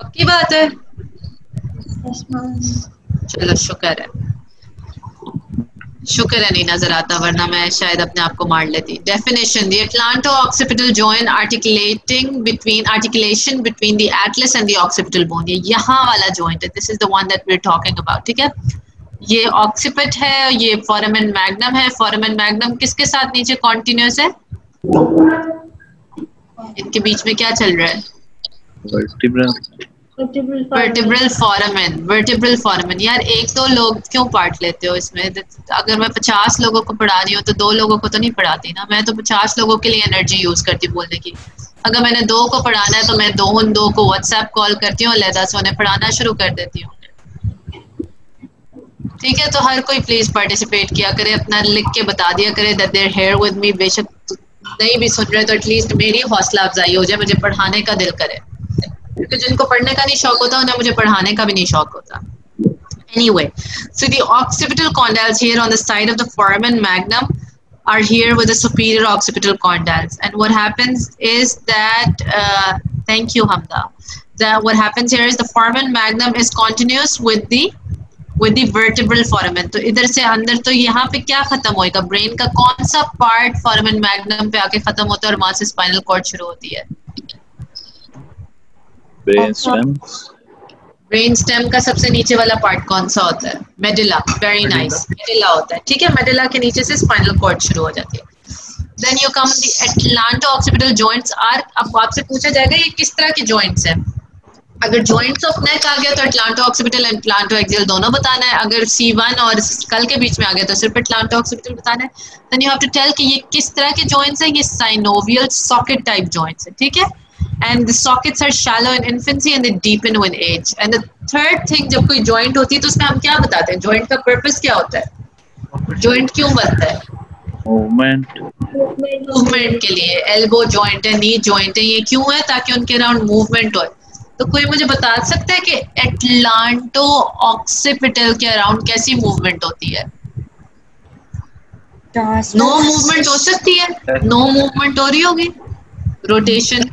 पक्की बात है? चलो शुक्र है, शुक्र है नहीं नजर आता, वरना मैं शायद अपने आप को मार लेती। Definition: the atlanto occipital joint articulation between the atlas and the occipital bone. ये यहाँ वाला जॉइंट है, this is the one that we are talking about, ठीक है। ये ऑक्सिपिट है, ये फोरामेन मैग्नम है। फोरामेन मैग्नम किसके साथ नीचे कॉन्टिन्यूस है? इनके बीच में क्या चल रहा है? Vertebral foramen, vertebral foramen. यार एक दो लोग क्यों पार्ट लेते हो इसमें? अगर मैं 50 लोगों को पढ़ा रही हूँ तो 2 लोगों को तो नहीं पढ़ाती ना, मैं तो 50 लोगों के लिए एनर्जी यूज करती हूँ बोलने की। अगर मैंने 2 को पढ़ाना है तो मैं 2 को व्हाट्सएप कॉल करती हूँ, अलहदा से उन्हें पढ़ाना शुरू कर देती हूँ, ठीक है। तो हर कोई प्लीज पार्टिसिपेट किया करे, अपना लिख के बता दिया करे that they are here with me. बेशक नहीं भी सुन रहे तो एटलीस्ट मेरी हौसला अफजाई हो जाए, मुझे पढ़ाने का दिल करे, क्योंकि जिनको पढ़ने का नहीं शौक होता उन्हें मुझे पढ़ाने का भी नहीं शौक होता। Anyway, so the occipital condyles here on the side of the foramen magnum are here with the superior occipital condyles, and what happens is that thank you Hamda, that what happens here is the foramen magnum is continuous with the vertebral foramen. तो इधर से अंदर तो यहाँ पे क्या खत्म होएगा, ब्रेन का कौन सा पार्ट फोराmen magnum पे आके खत्म होता है और वहां से स्पाइनल कॉर्ड शुरू होती है? Brain stem. ब्रेन स्टेम का सबसे नीचे वाला पार्ट कौन सा होता है? मेडुला। वेरी नाइस, मेडुला होता है, ठीक है। मेडुला के नीचे से स्पाइनल कॉर्ड शुरू हो जाती है। Then you come the atlanto occipital joints are, अब आपसे पूछा जाएगा ये किस तरह के जॉइंट्स हैं। अगर जॉइंट्स ऑफ नेक आ गया तो एटलांटो-ऑक्सिपिटल एंड एटलांटो-एक्सियल दोनों बताना है। अगर C1 और स्कल के बीच में आ गया तो सिर्फ एटलांटो-ऑक्सिपिटल बताना है। Then you have to tell कि ये किस तरह के जॉइंट्स हैं। ये साइनोवियल सॉकेट टाइप जॉइंट्स हैं, ठीक है। And the sockets are shallow in infancy and they deepen with age. And the third thing, जब कोई joint होती है तो उसमें हम क्या बताते हैं? Joint का purpose क्या होता है? Joint क्यों बनता है? Movement के लिए। Elbow joint है, knee joint है, ये क्यों है? ताकि उनके around movement हो। तो कोई मुझे बता सकता है कि एटलांटो ऑक्सिपिटल के अराउंड कैसी मूवमेंट होती है? नो मूवमेंट हो सकती है? नो मूवमेंट हो रही होगी? रोटेशन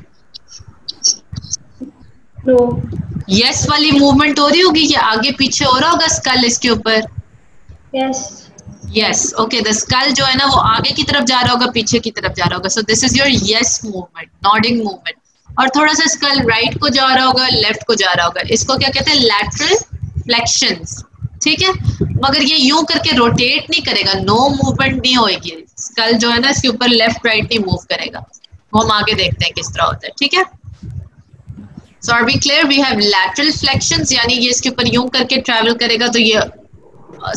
यस वाली मूवमेंट हो रही होगी, या आगे पीछे हो रहा होगा स्कल इसके ऊपर? Yes, okay. द स्कल जो है ना वो आगे की तरफ जा रहा होगा, पीछे की तरफ जा रहा होगा। सो this is your yes movement, nodding movement. और थोड़ा सा स्कल राइट को जा रहा होगा, लेफ्ट को जा रहा होगा। इसको क्या कहते हैं? लैटरल फ्लेक्शंस, ठीक है। मगर ये यूं करके रोटेट नहीं करेगा, नो मूवमेंट नहीं होएगी। स्कल जो है ना इसके ऊपर लेफ्ट राइट नहीं मूव करेगा। वो हम आगे देखते हैं किस तरह होता है, ठीक है। So are we clear? We have lateral flexions, यानी ये इसके ऊपर यूं करके ट्रैवल करेगा तो ये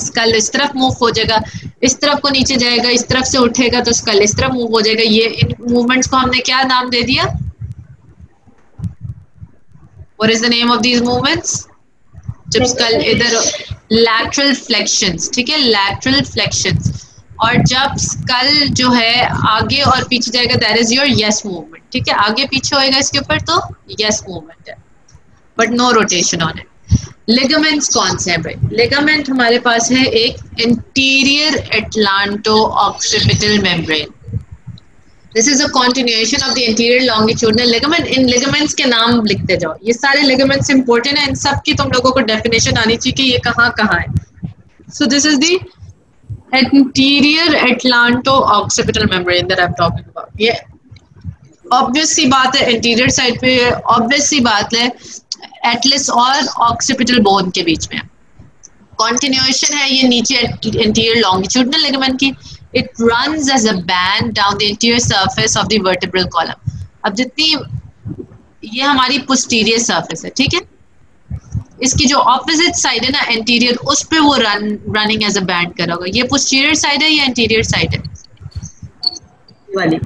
स्कल इस तरफ मूव हो जाएगा, इस तरफ को नीचे जाएगा, इस तरफ से उठेगा तो स्कल इस तरफ मूव हो जाएगा। ये इन मूवमेंट्स को हमने क्या नाम दे दिया? What is the name of these movements? जब स्कल इधर lateral flexions, ठीक है, lateral flexions। और जब स्कल जो है आगे और पीछे जाएगा that is your yes movement, ठीक है। आगे पीछे होएगा इसके ऊपर तो यस मूवमेंट है, but no rotation on it. Ligaments कौन से हैं भाई? लिगामेंट हमारे पास है एक anterior atlanto occipital membrane. This is a continuation of the anterior longitudinal ligament. इन लिगामेंट्स के नाम लिखते जाओ, ये सारे लिगामेंट्स इंपॉर्टेंट है। इन सब की तुम लोगों को डेफिनेशन आनी चाहिए कि ये कहाँ कहाँ है। सो this is the anterior atlanto-occipital membrane that I'm talking about. ये obvious सी बात है, anterior side पे obvious सी बात है, atlas और occipital bone के बीच में continuation है ये नीचे anterior longitudinal ligament की। It runs as a band down the anterior surface of the vertebral column. अब जितनी ये हमारी posterior surface है, ठीक है। इसकी जो ऑपोजिट साइड है ना एंटीरियर, उस पे वो रनिंग एज अ बैंड कर रहा होगा। ये पोस्टीरियर साइड है या एंटीरियर साइड है वाली?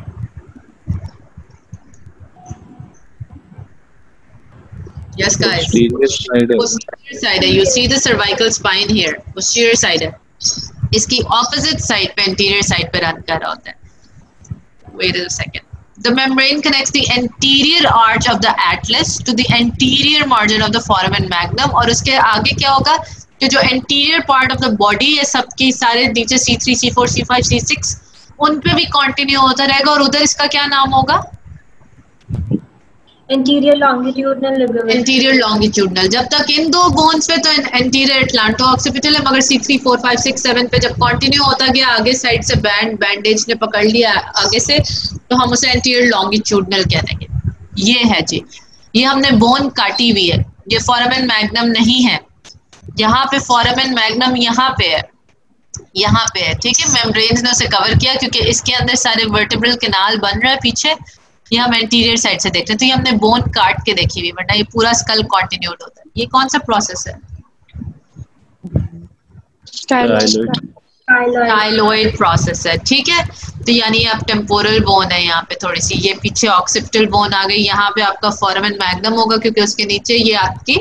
यस गाइस, पोस्टीरियर साइड है। You see the cervical spine here, posterior side है। इसकी ऑपोजिट साइड पे एंटीरियर साइड पे रन कर रहा होता है। Wait a second. The membrane connects the anterior arch of the atlas to the anterior margin of the foramen magnum। और उसके आगे क्या होगा कि जो anterior part of the body है सबकी सारे नीचे C3, C4, C5, C6 उन पे भी कंटिन्यू होता रहेगा। और उधर इसका क्या नाम होगा? Anterior longitudinal ligament। Anterior longitudinal। जब तक इन दो बोन्स पे तो anterior atlanto-occipital है, मगर C3, 4, 5, 6, 7 पे जब कंटिन्यू होता गया आगे साइड से बैंडेज ने पकड़ लिया आगे से, तो हम उसे anterior longitudinal कह देंगे। ये है जी, ये हमने बोन काटी हुई है, ये foramen magnum नहीं है। यहाँ पे foramen magnum यहाँ पे है, यहाँ पे है, ठीक है। मेम्ब्रेन्स ने उसे कवर किया क्योंकि इसके अंदर सारे वर्टेब्रल कैनाल बन रहा है पीछे। ये हम एंटीरियर साइड से देख रहे हैं, तो ये हमने बोन काट के देखी हुई, वरना ये पूरा स्कल कंटिन्यूड होता है। ये कौन सा प्रोसेस है? टाइलॉइड प्रोसेस है, ठीक है। तो यानी अब टेम्पोरल बोन है यहाँ पे थोड़ी सी, ये पीछे ऑक्सिपिटल बोन आ गई। यहाँ पे आपका फोरामेन मैग्नम होगा क्योंकि उसके नीचे ये आपकी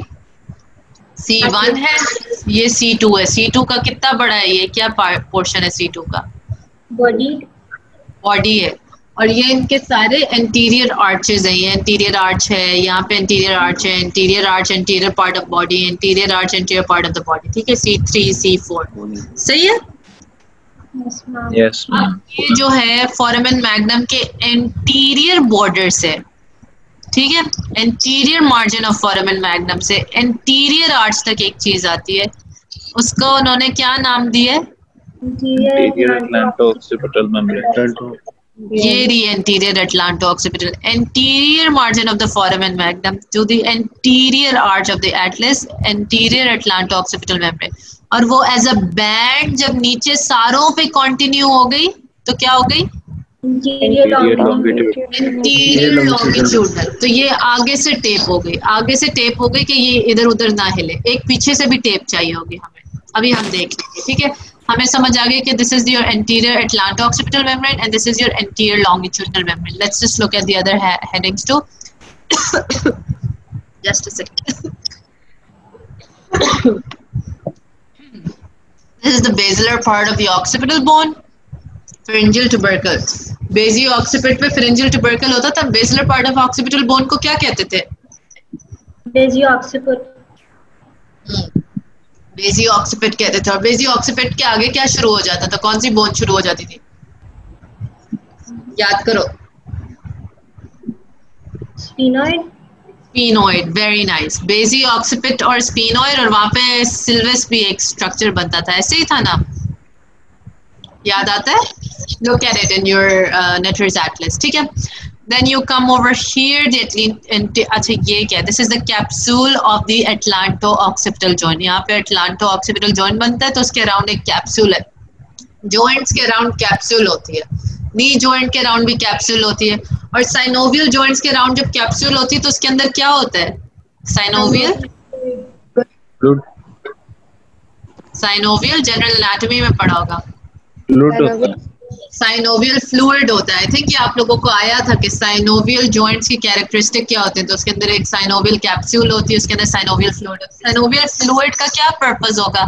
C1 है, ये C2 है। C2 का कितना बड़ा है? ये क्या पोर्शन है C2 का? बॉडी है। और ये इनके सारे एंटीरियर आर्चेज हैं। ये एंटीरियर आर्च है, यहाँ पे एंटीरियर आर्च है, anterior arch anterior part of body, anterior arch anterior part of the body. ठीक है, C3 C4 सही है। Yes, ma'am. अब ये जो है फोरामेन मैग्नम के एंटीरियर बॉर्डर से, ठीक है, anterior margin of foramen magnum से एंटीरियर आर्च तक एक चीज आती है, उसको उन्होंने क्या नाम दिया है? Anterior atlanto-occipital membrane. ये रही anterior atlanto occipital, anterior margin of the foramen magnum to the anterior arch of the atlas, anterior atlanto occipital membrane. और वो एज अ बैंड जब नीचे सारों पे कंटिन्यू हो गई तो क्या हो गई? Anterior longitudinal. Anterior longitudinal. तो ये आगे से टेप हो गई, आगे से टेप हो गई कि ये इधर उधर ना हिले। एक पीछे से भी टेप चाहिए होगी हमें, अभी हम देख लेंगे। ठीक है, हमें समझ आ गई कि this is your anterior atlanto occipital membrane and this is your anterior longitudinal membrane. Let's just look at the other headings too. Just a second. This is the basilar part of the occipital bone, pharyngeal tubercle. बेसियो ऑक्सीपिट पे pharyngeal tubercle होता था। basilar part of occipital bone को क्या कहते थे? बेसियो ऑक्सीपिट। बेसियो ऑक्सीपिट कहते थे। और बेसियो ऑक्सीपिट के आगे क्या शुरू हो जाता था? कौन सी बोन शुरू हो जाती थी? याद करो। Sphenoid. Sphenoid, very nice. Basio occiput और स्फीनॉइड, और वहां पे सिल्वस भी एक स्ट्रक्चर बनता था, ऐसे ही था ना? याद आता है? Look at it in your Netter's atlas. ठीक है, then you come over here. अच्छा ये क्या है? This is the capsule of the atlanto-occipital joint. यहाँ पे atlanto-occipital joint बनता है तो उसके अराउंड एक कैप्सूल है। जॉइंट्स के अराउंड कैप्सूल होती है, नी जॉइंट के अराउंड भी कैप्सूल होती है, और साइनोवियल जॉइंट्स के अराउंड जब कैप्सूल होती है तो उसके अंदर क्या होता है? साइनोवियल साइनोवियल जनरल एनाटॉमी में पढ़ा होगा। साइनोवियल फ्लूइड होता है। आई थिंक ये आप लोगों को आया था कि साइनोवियल जॉइंट्स की कैरेक्टरिस्टिक क्या होते हैं। तो उसके अंदर एक साइनोवियल कैप्सूल होती है, उसके अंदर साइनोवियल फ्लूइड होता है। साइनोवियल फ्लूइड का क्या पर्पस होगा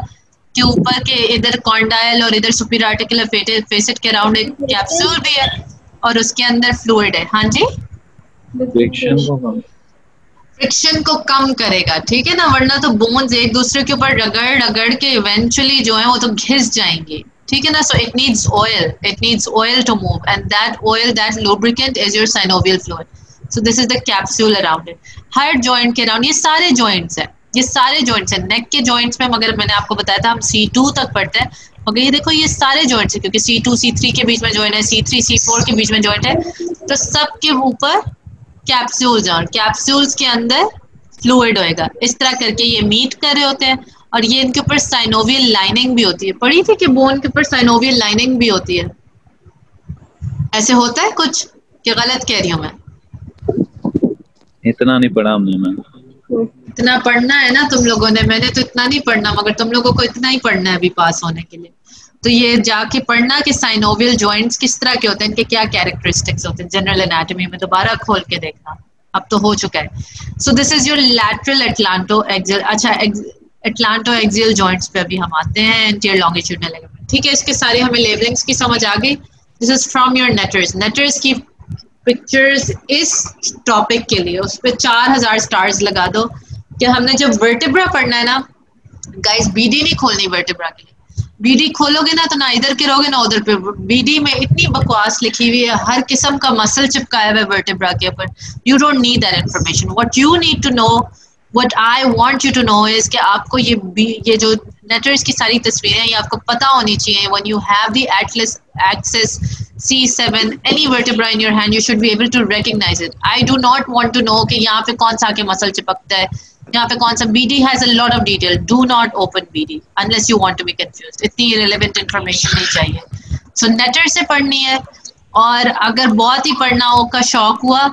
कि ऊपर के इधर कॉन्डाइल और इधर सुपीरियर आर्टिकुलर फेसेट के अराउंड एक कैप्सूल भी है और उसके अंदर फ्लूइड है। हाँ जी, फ्रिक्शन को कम करेगा, ठीक है ना, वरना तो बोन्स एक दूसरे के ऊपर रगड़ रगड़ के इवेंचुअली जो है वो तो घिस जाएंगे, ठीक है ना। So it needs oil to move, and that oil, that lubricant is your synovial fluid. So this is the capsule around it. हर जॉइंट के अराउंड ये सारे जॉइंट्स हैं, ये सारे जॉइंट्स हैं। नेक के जॉइंट्स में मगर मैंने आपको बताया था हम C2 तक पढ़ते हैं, मगर ये देखो ये सारे जॉइंट्स हैं क्योंकि C2 C3 के बीच में जॉइंट है, C3 C4 के बीच में जॉइंट है, तो सबके ऊपर कैप्सूल्स हैं और कैप्सूल्स के अंदर फ्लूइड होएगा। इस तरह करके ये मीट कर रहे होते हैं और ये इनके ऊपर साइनोवियल लाइनिंग भी होती है। पढ़ी थी कि बोन के ऊपर साइनोवियल लाइनिंग भी होती है। ऐसे होता है कुछ कि गलत कह रही हूँ मैं? इतना नहीं पढ़ा हमने मैम। इतना पढ़ना है ना तुम लोगों ने, मैंने तो इतना नहीं पढ़ना, मगर तुम लोगों को इतना ही पढ़ना है अभी पास होने के लिए। तो ये जाके पढ़ना कि साइनोवियल जॉइंट्स किस तरह के होते हैं, इनके क्या कैरेक्टरिस्टिक्स होते हैं। जनरल एनाटॉमी में दोबारा खोल के देखना, अब तो हो चुका है। सो this is your lateral atlanto axial. अच्छा, एटलांटो एक्सियल जॉइंट्स पे अभी हम आते हैं, एंटीरियर लॉन्गिट्यूडिनल लिगामेंट, ठीक है। इसके सारे हमें लेबलिंग्स की समझ आ गई। This is from your Netter's की पिक्चर्स इस टॉपिक के लिए, उस पर 4000 स्टार्स लगा दो कि हमने जब वर्टिब्रा पढ़ना है ना गाइस, बीडी नहीं खोलनी वर्टिब्रा के लिए। बीडी खोलोगे ना तो ना इधर के रहोगे ना उधर पे। बीडी में इतनी बकवास लिखी हुई है, हर किस्म का मसल चिपकाया हुआ है वर्टिब्रा के ऊपर। You don't need that information. What you need to know, what I want you to know is कि आपको ये जो नेटर्स की सारी तस्वीरें हैं ये आपको पता होनी चाहिए। When you have the Atlas axis C7 any vertebra in your hand, you should be able to recognize it. I do not want to know कि यहाँ पे कौन सा आके मसल चिपकता है, यहाँ पे कौन सा। BD has a lot of detail. Do not open BD unless you want to be confused. इतनी irrelevant information नहीं चाहिए। So netter से पढ़नी है, और अगर बहुत ही पढ़ना हो का शौक हुआ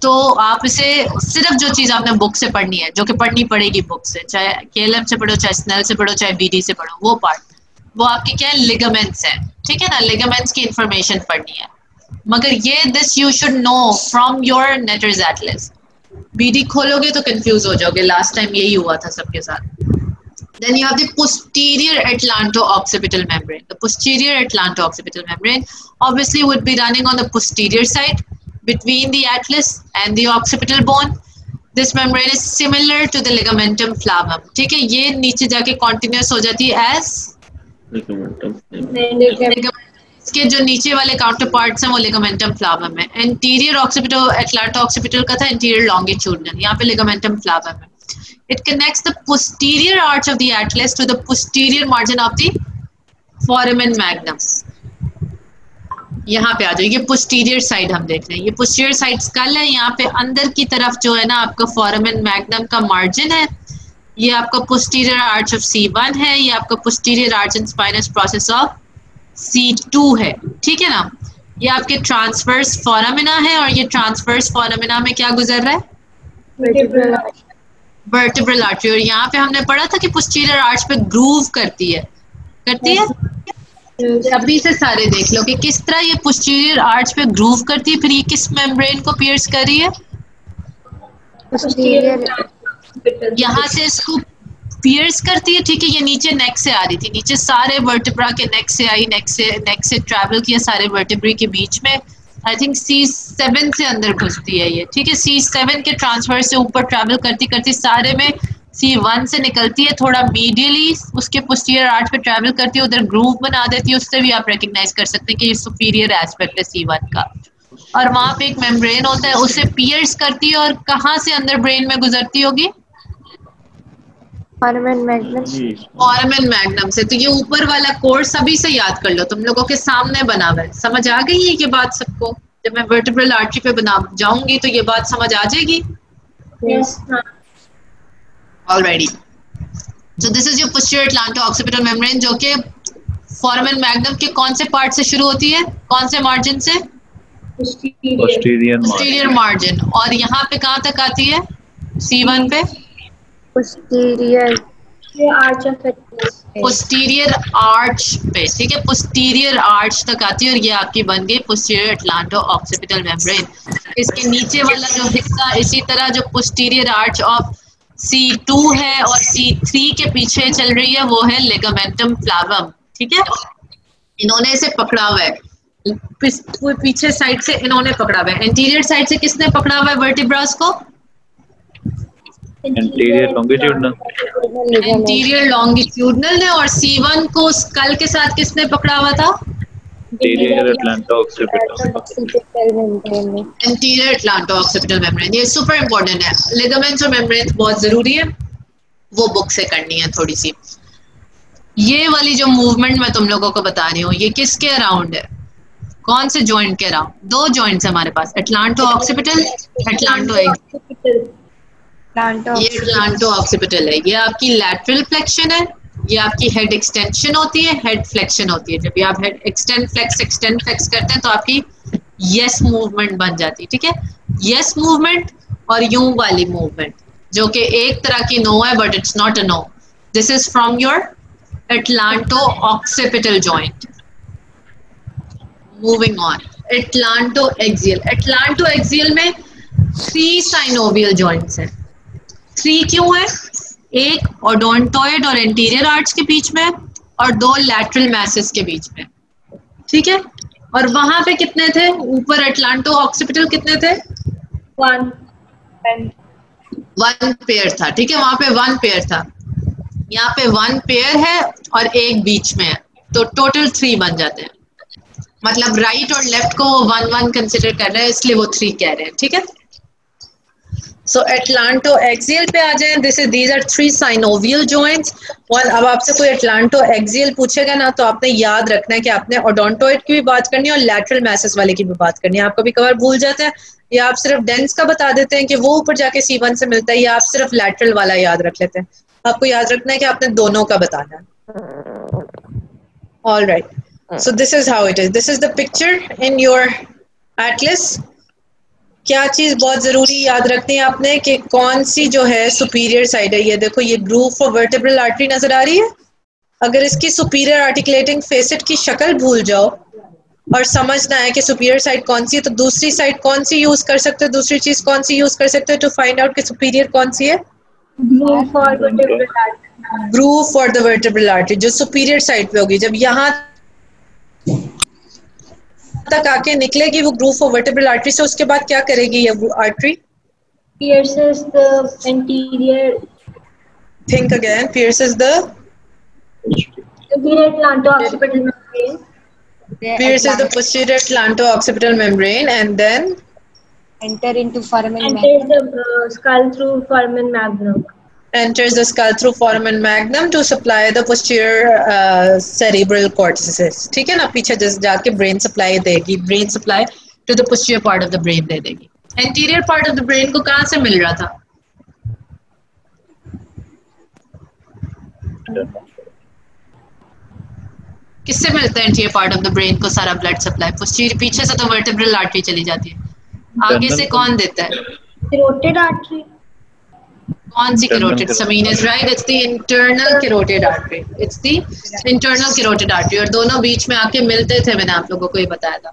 तो आप इसे सिर्फ जो चीज़ आपने बुक से पढ़नी है, जो कि पढ़नी पड़ेगी बुक से, चाहे KLM से पढ़ो, चाहे स्नेल से पढ़ो, चाहे BD से पढ़ो, वो पार्ट वो आपके क्या है, लिगामेंट्स है, ठीक है ना। लिगामेंट्स की इंफॉर्मेशन पढ़नी है, मगर ये this you should know from your Netter's Atlas. BD खोलोगे तो कंफ्यूज हो जाओगे, लास्ट टाइम यही हुआ था सबके साथ। Then you have the posterior atlanto-occipital membrane. The posterior atlanto-occipital membrane obviously would be running on the posterior side between the atlas and the occipital bone. This membrane is similar to the ligamentum flavum. ठीक है, ये नीचे जाके continuous हो जाती है as ligamentum. इसके जो नीचे वाले काउंटर पार्ट्स हैं वो लिगामेंटम फ्लावम है. एंटीरियर ऑक्सीपिटल एटलांटो ऑक्सीपिटल का था एंटीरियर लॉन्गिट्यूडनल, यहाँ पे लिगामेंटम फ्लावम है. It connects the posterior arch of the atlas to the posterior margin of the foramen magnum. यहाँ पे आ जाओ, ये posterior side हम देख रहे हैं. ये posterior side skull है, यहाँ पे अंदर की तरफ जो है ना आपका foramen magnum का margin है. ये आपका posterior arch of C1 है, ये आपका posterior arch and spinous process of C2 है. ठीक है ना, ये आपके ट्रांसवर्स फोरामिना है और ये ट्रांसवर्स फोरामिना में क्या गुजर रहा है? Vertebral artery. और यहाँ पे हमने पढ़ा था कि पोस्टीरियर आर्च पे ग्रूव करती है. अभी से सारे देख लो कि किस तरह ये पोस्टीरियर आर्च पे ग्रूव करती है. फिर ये किस मेम्ब्रेन को पियर्स कर रही है? यहाँ से इसको पियर्स करती है. ठीक है, ये नीचे नेक से आ रही थी, नीचे सारे वर्टिब्रा के नेक से आई, नेक से ट्रैवल किया सारे वर्टिब्रे के बीच में. आई थिंक C7 से अंदर घुसती है ये. ठीक है, C7 के ट्रांसफर से ऊपर ट्रैवल करती करती सारे में C1 से निकलती है, थोड़ा मीडियली उसके पोस्टीरियर आर्च पे ट्रैवल करती है, उधर ग्रूव बना देती है. उससे भी आप रिकग्नाइज कर सकते हैं कि ये सुपीरियर एस्पेक्ट है C1 का. और वहाँ पे एक मेम्ब्रेन होता है, उसे पियर्स करती है और कहाँ से अंदर ब्रेन में गुजरती होगी? Foramen magnum. फोरामेन मैग्नम से. तो ये ऊपर वाला कोर्स अभी से याद कर लो, तुम लोगों के सामने बना हुआ है. समझ आ गई है ये बात सबको? जब मैं वर्टिब्रल आर्टरी पे बना जाऊंगी तो ये बात समझ आ जाएगी. Alrighty. So this is your posterior atlanto occipital membrane, जो कि फोरामेन मैग्नम के कौन से पार्ट से शुरू होती है? कौन से मार्जिन से? Posterior margin. और यहाँ पे कहाँ तक आती है? C1 पे पोस्टीरियर आर्च पे. ठीक है, पोस्टीरियर आर्च तक आती है और ये आपकी बन गई पोस्टीरियर अटलांटो-ऑक्सिपिटल मेम्ब्रेन. इसके नीचे वाला जो हिस्सा इसी तरह जो पोस्टीरियर आर्च ऑफ C2 है और C3 के पीछे चल रही है वो है लिगामेंटम फ्लावम. ठीक है, इन्होंने इसे पकड़ा हुआ है, पीछे साइड से इन्होंने पकड़ा हुआ है. एंटीरियर साइड से किसने पकड़ा हुआ है वर्टिब्रास को? Anterior longitudinal. एंटीरियर लॉन्गिट्यूडनल ने. और C1 को स्कल के साथ किसने पकड़ा हुआ था? Anterior atlanto occipital. Anterior atlanto occipital membrane. ये सुपर इंपॉर्टेंट है. लिगामेंट्स और मेम्ब्रेन बहुत जरूरी है, वो बुक से करनी है थोड़ी सी. ये वाली जो मूवमेंट मैं तुम लोगों को बता रही हूँ ये किसके अराउंड है? कौन से जॉइंट के अराउंड? दो जॉइंट्स है हमारे पास, अटलांटो-ऑक्सिपिटल, अटलांटो-एक्सियल. ये अटलांटो-ऑक्सिपिटल है. ये आपकी लैटरल फ्लेक्शन है, ये आपकी हेड एक्सटेंशन होती है, हेड फ्लेक्शन होती है. जब भी आप हेड एक्सटेंड फ्लेक्स करते हैं तो आपकी यस मूवमेंट बन जाती है. ठीक है, यस मूवमेंट और यूं वाली मूवमेंट जो कि एक तरह की नो है but it's not a no. This is from your atlanto occipital joint. Moving on, atlanto axial. Atlanto axial में 3 साइनोवियल जॉइंट्स हैं. 3 क्यों है? एक ओडोंटॉइड और एंटीरियर आर्च के बीच में और 2 लैटरल मैसेस के बीच में. ठीक है, और वहां पे कितने थे? ऊपर अटलांटो-ऑक्सिपिटल कितने थे? 1 पेयर था. ठीक है, वहां पे 1 पेयर था. यहाँ पे 1 पेयर है और एक बीच में है, तो टोटल 3 बन जाते हैं. मतलब राइट और लेफ्ट को 1-1 कंसिडर कर रहे हैं, इसलिए वो 3 कह रहे हैं. ठीक है, सो अटलांटो-एक्सियल पे आ जाए. these are 3 synovial joints. और अब आपसे कोई अटलांटो-एक्सियल पूछेगा ना तो आपने याद रखना है कि आपने ओडोंटॉइड की भी बात करनी है और लैटरल मैसेस वाले की भी बात करनी है. आप कभी कभार भूल जाते हैं या आप सिर्फ डेंस का बता देते हैं कि वो ऊपर जाके C1 से मिलता है, या आप सिर्फ लैटरल वाला याद रख लेते हैं. आपको याद रखना है कि आपने दोनों का बताना है. All right, so this is how it is. This is the picture in your Atlas. क्या चीज बहुत जरूरी याद रखनी है आपने कि कौन सी जो है सुपीरियर साइड है. ये देखो, ये ग्रूव फॉर वर्टिब्रल आर्टरी नजर आ रही है. अगर इसकी सुपीरियर आर्टिकुलेटिंग फेसेट की शक्ल भूल जाओ और समझना है कि सुपीरियर साइड कौन सी है, तो दूसरी साइड कौन सी यूज कर सकते हो? दूसरी चीज कौन सी यूज कर सकते हो टू फाइंड आउट कि सुपीरियर कौन सी है? Groove for the vertebral artery जो सुपीरियर साइड पे होगी, जब यहाँ तक आके निकलेगी वो ग्रूव फॉर वर्टेब्रल आर्टरी से, उसके बाद क्या करेगी ये artery? Pierces the anterior think again, pierces the atlanto-occipital membrane. pierces the posterior atlanto-occipital membrane and then enter into foramen Enters magnum. the skull through foramen magnum. enters the skull through foramen magnum to supply the posterior cerebral cortices. ठीक है ना, पीछे just जाके brain supply देगी, brain supply to the posterior part of the brain दे देगी. Anterior part of the brain को कहाँ से मिल रहा था? किससे मिलता है anterior part of the brain को सारा ब्लड सप्लाई? posterior, पीछे से तो vertebral artery चली जाती है, आगे से कौन देता है? Carotid artery. कौन सी carotid? Samin is right. It's the internal carotid artery. It's the internal carotid artery. और दोनों बीच में आके मिलते थे, मैंने आप लोगों को ये बताया था.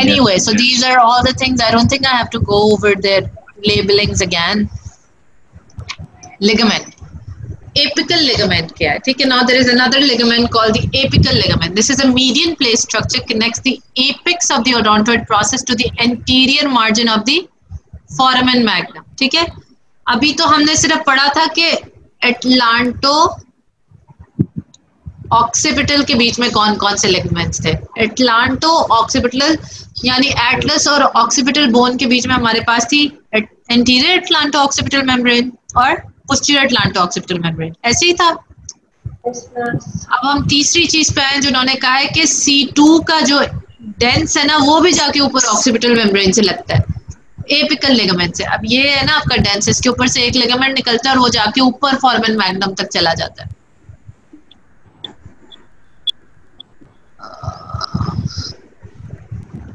Anyway, so these are all the things. I don't think I have to go over their labelings again. Ligament. Apical ligament क्या है? ठीक है. Now there is another ligament called the apical ligament. This is a median place structure connects the apex of the odontoid process to the anterior margin of the foramen magnum. ठीक है. अभी तो हमने सिर्फ पढ़ा था कि एटलांटो ऑक्सीपिटल के बीच में कौन कौन से लिगामेंट्स थे. एटलांटो ऑक्सीपिटल यानी एटलस और ऑक्सीपिटल बोन के बीच में हमारे पास थी एंटीरियर एटलांटो ऑक्सीपिटल मेम्ब्रेन और पोस्टीरियर एटलांटो ऑक्सीपिटल मेम्ब्रेन. ऐसे ही था. अब हम तीसरी चीज पे आए जिन्होंने कहा है कि C2 का जो डेंस है ना वो भी जाके ऊपर ऑक्सीपिटल मेम्ब्रेन से लगता है, एपिकल लिगामेंट से. अब ये है ना आपका डेंस, इसके ऊपर से एक लिगामेंट निकलता है और वो जाके ऊपर फोरामेन मैग्नम तक चला जाता है.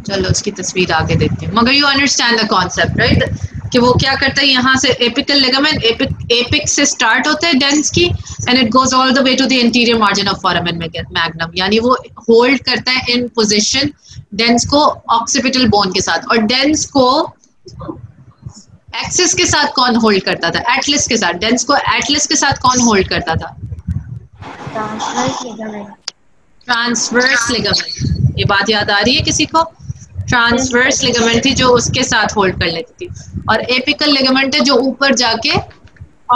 चलो उसकी तस्वीर आगे देखते हैं, मगर you understand the concept right, कि वो क्या करता है, यहाँ से एपिकल लिगामेंट एपिक से स्टार्ट होता है डेंस की and it goes all the way to the anterior margin of foramen magnum, यानी वो होल्ड करता है इन पोजीशन डेंस को ऑक्सीपिटल बोन के साथ. और डेंस को एक्सिस के साथ कौन होल्ड करता था? एटलस के साथ. डेंस को एटलस के साथ कौन होल्ड करता था? Transverse ligament. ये बात याद आ रही है किसी को? ट्रांसवर्स लिगामेंट थी जो उसके साथ होल्ड कर लेती थी, और एपिकल लिगामेंट है जो ऊपर जाके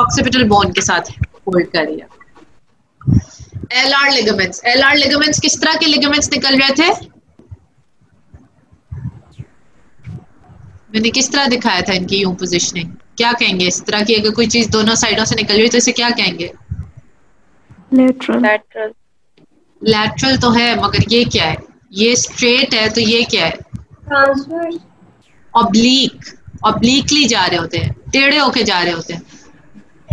ऑक्सीपिटल बोन के साथ होल्ड कर रही है. LR ligaments. एलआर लिगामेंट्स किस तरह के लिगामेंट्स निकल रहे थे? मैंने किस तरह दिखाया था इनकी यूं पोजीशनिंग? क्या कहेंगे इस तरह की? अगर कोई चीज दोनों साइडों से निकल रही है तो इसे क्या कहेंगे? लेटरल. लेटरल. लैटरल तो है, मगर ये क्या है? ये स्ट्रेट है, तो ये क्या है? Transverse. ऑब्लीक. ऑब्लीकली जा रहे होते हैं, टेढ़े होके जा रहे होते हैं.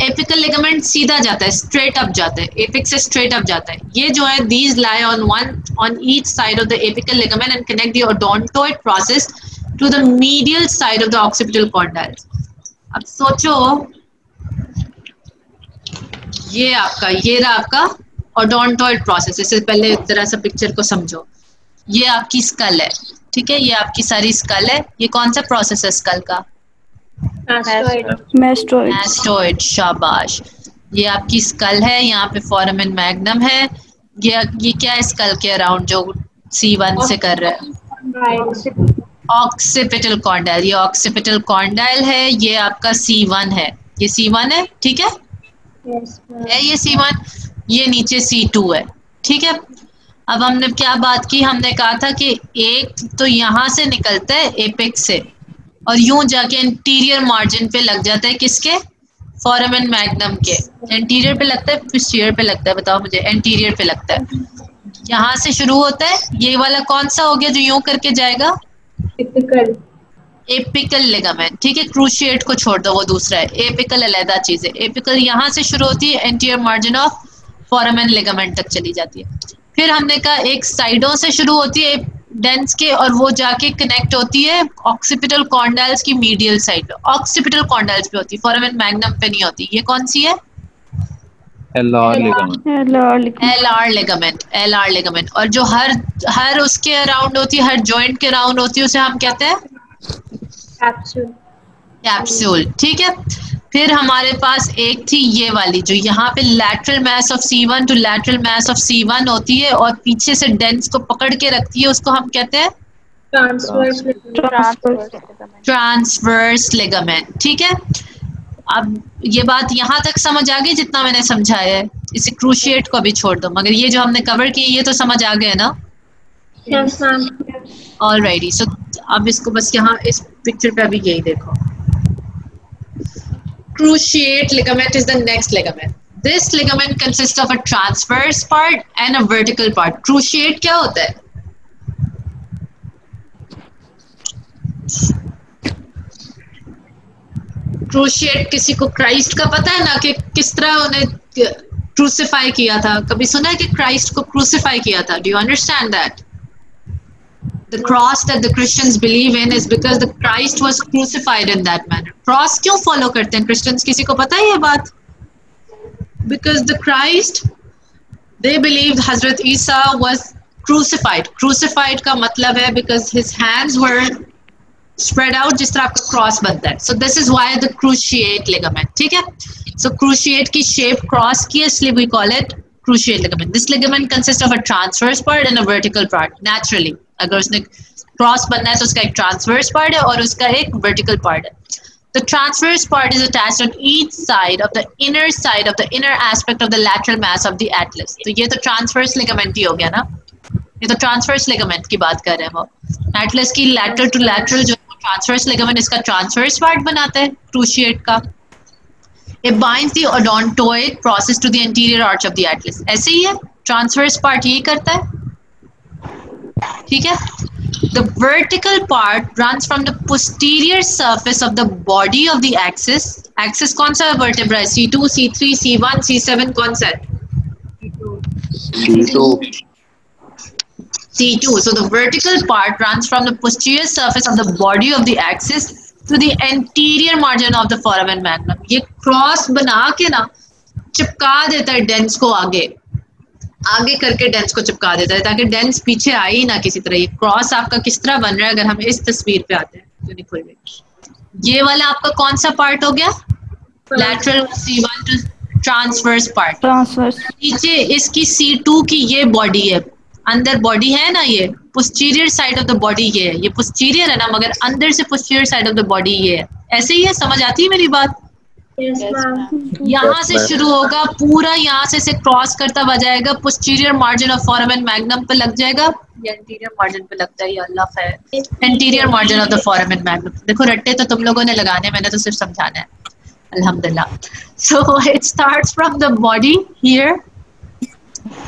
एपिकल लिगामेंट सीधा जाता है, स्ट्रेट अप जाता है, एपिक से स्ट्रेट अप जाता है. ये जो है these lie on each side of the apical ligament and connect the odontoid process to the medial side of the occipital condyles. अब सोचो, ये रहा आपका ओडोंटोइड प्रोसेस. इससे पहले जरा सा पिक्चर को समझो. ये आपकी स्कल है, ठीक है, ये आपकी सारी स्कल है. ये कौन सा प्रोसेस है स्कल का? मैस्टोइड. शाबाश. ये आपकी स्कल है, यहाँ पे फोरामेन मैग्नम है. ये क्या है स्कल के अराउंड जो C1 से कर रहा है? Occipital condyle. ये ऑक्सीपिटल कॉन्डाइल है, ये आपका C1 है. ये C1 है, ठीक है. है ये C1, ये नीचे C2 है, ठीक है. अब हमने क्या बात की? हमने कहा था कि एक तो यहाँ से निकलता है एपेक्स से और यूं जाके इंटीरियर मार्जिन पे लग जाता है. किसके? फोरामेन मैग्नम के. इंटीरियर पे लगता है, पोस्टीरियर पे लगता है? बताओ मुझे. इंटीरियर पे लगता है. यहाँ से शुरू होता है. ये वाला कौन सा हो गया जो यूं करके जाएगा? Apical. एपिकल लिगामेंट, ठीक है. क्रूशिएट को छोड़ दो, वो दूसरा है. एपिकल अलग चीज है. एपिकल यहाँ से शुरू होती है, anterior margin of foramen ligament तक चली जाती है. फिर हमने कहा एक साइडों से शुरू होती है डेंस के और वो जाके कनेक्ट होती है ऑक्सीपिटल कॉन्डाइल्स की मीडियल साइड. ऑक्सीपिटल कॉन्डाइल्स पे होती है, फोरामेन मैग्नम पे नहीं होती. ये कौन सी है? LR ligament. LR ligament. और जो हर उसके अराउंड होती है, हर जॉइंट के अराउंड होती है, उसे हम कहते हैं Capsule. कैप्सूल, ठीक है. फिर हमारे पास एक थी ये वाली जो यहाँ पे lateral mass of C1 to lateral mass of C1 होती है और पीछे से डेंस को पकड़ के रखती है, उसको हम कहते हैं ट्रांसवर्स लिगामेंट। ठीक है, अब ये बात यहाँ तक समझ आ गई जितना मैंने समझाया है, इसे क्रूशिएट को भी छोड़ दो, मगर ये जो हमने कवर किया ये तो समझ आ गया ना? ऑलराइटी, सो अब इसको बस यहाँ इस पिक्चर पे अभी यही देखो। Cruciate ligament is the next ligament. This ligament consists of a transverse part and a vertical part. Cruciate क्या होता है? Cruciate किसी को क्राइस्ट का पता है ना कि किस तरह उन्हें क्रूसिफाई किया था? कभी सुना है कि क्राइस्ट को क्रूसिफाई किया था? Do you understand that? The cross that the Christians believe in is because the Christ was crucified in that manner. Cross क्यों follow करते हैं Christians? किसी को पता है ये बात? Because the Christ, they believed Hazrat Isa was crucified. Crucified का मतलब है because his hands were spread out जिस तरह आपका cross बनता है. So this is why the cruciate ligament. ठीक है? So cruciate की shape cross की है, इसलिए we call it cruciate ligament. This ligament consists of a transverse part and a vertical part. Naturally, अगर उसने क्रॉस बनना है तो उसका एक ट्रांसवर्स पार्ट है और उसका एक वर्टिकल पार्ट है. The transverse part is attached on each side of the inner aspect of the lateral mass of the atlas. तो ये तो ट्रांसवर्स लिगामेंट ही हो गया ना, ये तो ट्रांसवर्स लिगामेंट की बात कर रहे हैं. वो एटलस की लैटरल टू लैटरल जो ट्रांसवर्स लिगामेंट इसका ट्रांसवर्स पार्ट बनाता है क्रूशिएट का. It binds the odontoid process to the anterior arch of the atlas. ऐसे ही है, ट्रांसवर्स पार्ट यही करता है. ठीक है. The vertical part runs from the posterior surface of the body of the axis. Axis कौन सा vertebra है? C2, C3, C1, C7 कौन सा है? C2. So the vertical part runs from the posterior surface of the body of the axis to the anterior margin of the foramen magnum. ये cross बना के ना चिपका देता है डेंस को, आगे करके डेंस को चिपका देता है ताकि डेंस पीछे आए ही ना किसी तरह. ये क्रॉस आपका किस तरह बन रहा है अगर हम इस तस्वीर पे आते हैं. ये वाला आपका कौन सा पार्ट हो गया? Lateral C1 to transverse part. नीचे इसकी C2 की ये बॉडी है, अंदर बॉडी है ना, ये posterior side of the body ये है, ये पोस्टीरियर है ना, मगर अंदर से posterior side of the body ये है. ऐसे ही है, समझ आती है मेरी बात? यहाँ से शुरू होगा पूरा, यहाँ से क्रॉस करता हुआ जाएगा, posterior margin of foramen magnum पे लग जाएगा, या एंटीरियर मार्जिन पे लगता है, या अल्लाह खैर, anterior margin of the foramen magnum. देखो रट्टे तो तुम लोगों ने लगाने, मैंने तो सिर्फ समझाना है. अल्हम्दुलिल्लाह. So it starts from the body here,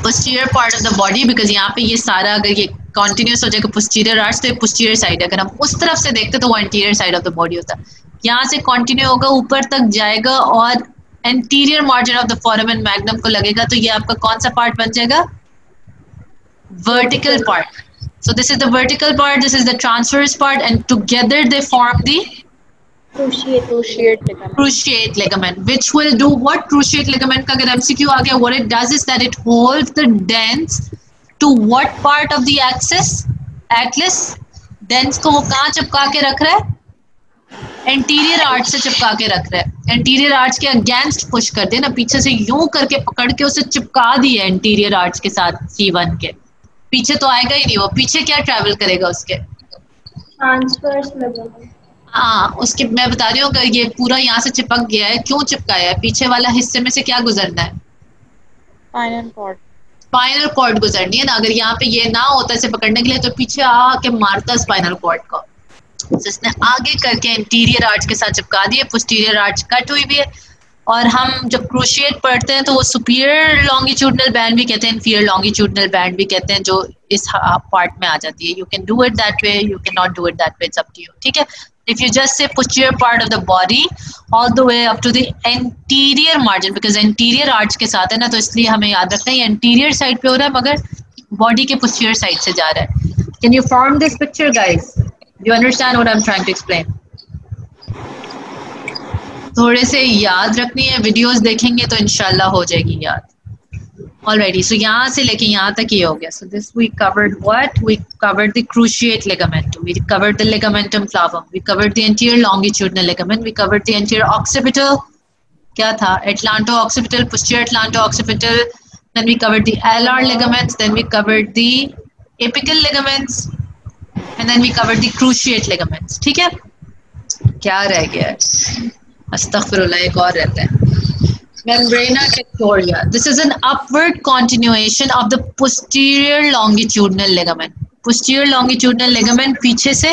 posterior part of the body, because यहाँ पे ये सारा अगर ये कॉन्टिन्यूस हो जाएगा पोस्टीरियर आर्च तो ये पोस्टीरियर साइड है. अगर हम उस तरफ से देखते तो वो anterior side of the body होता है. यहाँ से कंटिन्यू होगा, ऊपर तक जाएगा और anterior margin of the foramen magnum को लगेगा, तो ये आपका कौन सा पार्ट बन जाएगा? Vertical part. So this is the vertical part, this is the transverse part, and together they form the cruciate ligament, which will do what? Cruciate ligament का अगर MCQ आ गया, what it does is that it holds the dens to what part of the axis? Atlas. Dens को वो कहाँ चिपका के रख रहा है? एंटीरियर आर्च से चिपका के रख रहा है. एंटीरियर आर्च के अगेंस्ट पुश कर दे ना, पीछे से यूं करके पकड़ के उसे चिपका दिए एंटीरियर आर्च के साथ C1 के. पीछे तो आएगा ही नहीं, वो पीछे क्या ट्रैवल करेगा उसके? Transverse ligament. हाँ, उसके मैं बता रही हूँ, अगर ये पूरा यहाँ से चिपक गया है, क्यों चिपकाया है? पीछे वाला हिस्से में से क्या गुजरना है? स्पाइनल कॉर्ड गुजरनी है ना. अगर यहाँ पे ये ना होता इसे पकड़ने के लिए तो पीछे आके मारता स्पाइनल कॉर्ड को. जिसने आगे करके इंटीरियर आर्च के साथ चिपका दिए, पोस्टीरियर आर्च कट हुई भी है. और हम जब क्रूशिएट पढ़ते हैं तो वो सुपीरियर लॉन्गिट्यूडनल बैंड भी कहते हैं, इंफीरियर लॉन्गिट्यूडनल बैंड भी कहते हैं, जो इस पार्ट में आ जाती है. You can do it that way, you can not do it that way, it's up to you. ठीक है. If you just say posterior part of the body all the way up to the anterior margin, because anterior arch के साथ है ना, तो इसलिए हमें याद रखना है ये anterior side पे हो रहा है मगर body के posterior side से जा रहा है. Can you form this picture, guys? Do you understand what I'm trying to explain? थोड़े से याद रखनी है, वीडियोस देखेंगे तो इंशाल्लाह हो जाएगी याद. Alrighty, so यहाँ से लेके यहाँ तक ये हो गया. So this we covered what? We covered the cruciate ligament. We covered the ligamentum flavum. We covered the anterior longitudinal ligament. We covered the anterior occipital क्या था? Atlanto occipital, posterior Atlanto occipital, then we covered the alar ligaments, then we covered the apical ligaments, and then we covered the cruciate ligaments. ठीक है? क्या रह गया है? अस्तगफिरुल्लाह, एक और रहता है. Membrana tectoria. This is an upward continuation of the posterior longitudinal ligament. Posterior longitudinal ligament पीछे से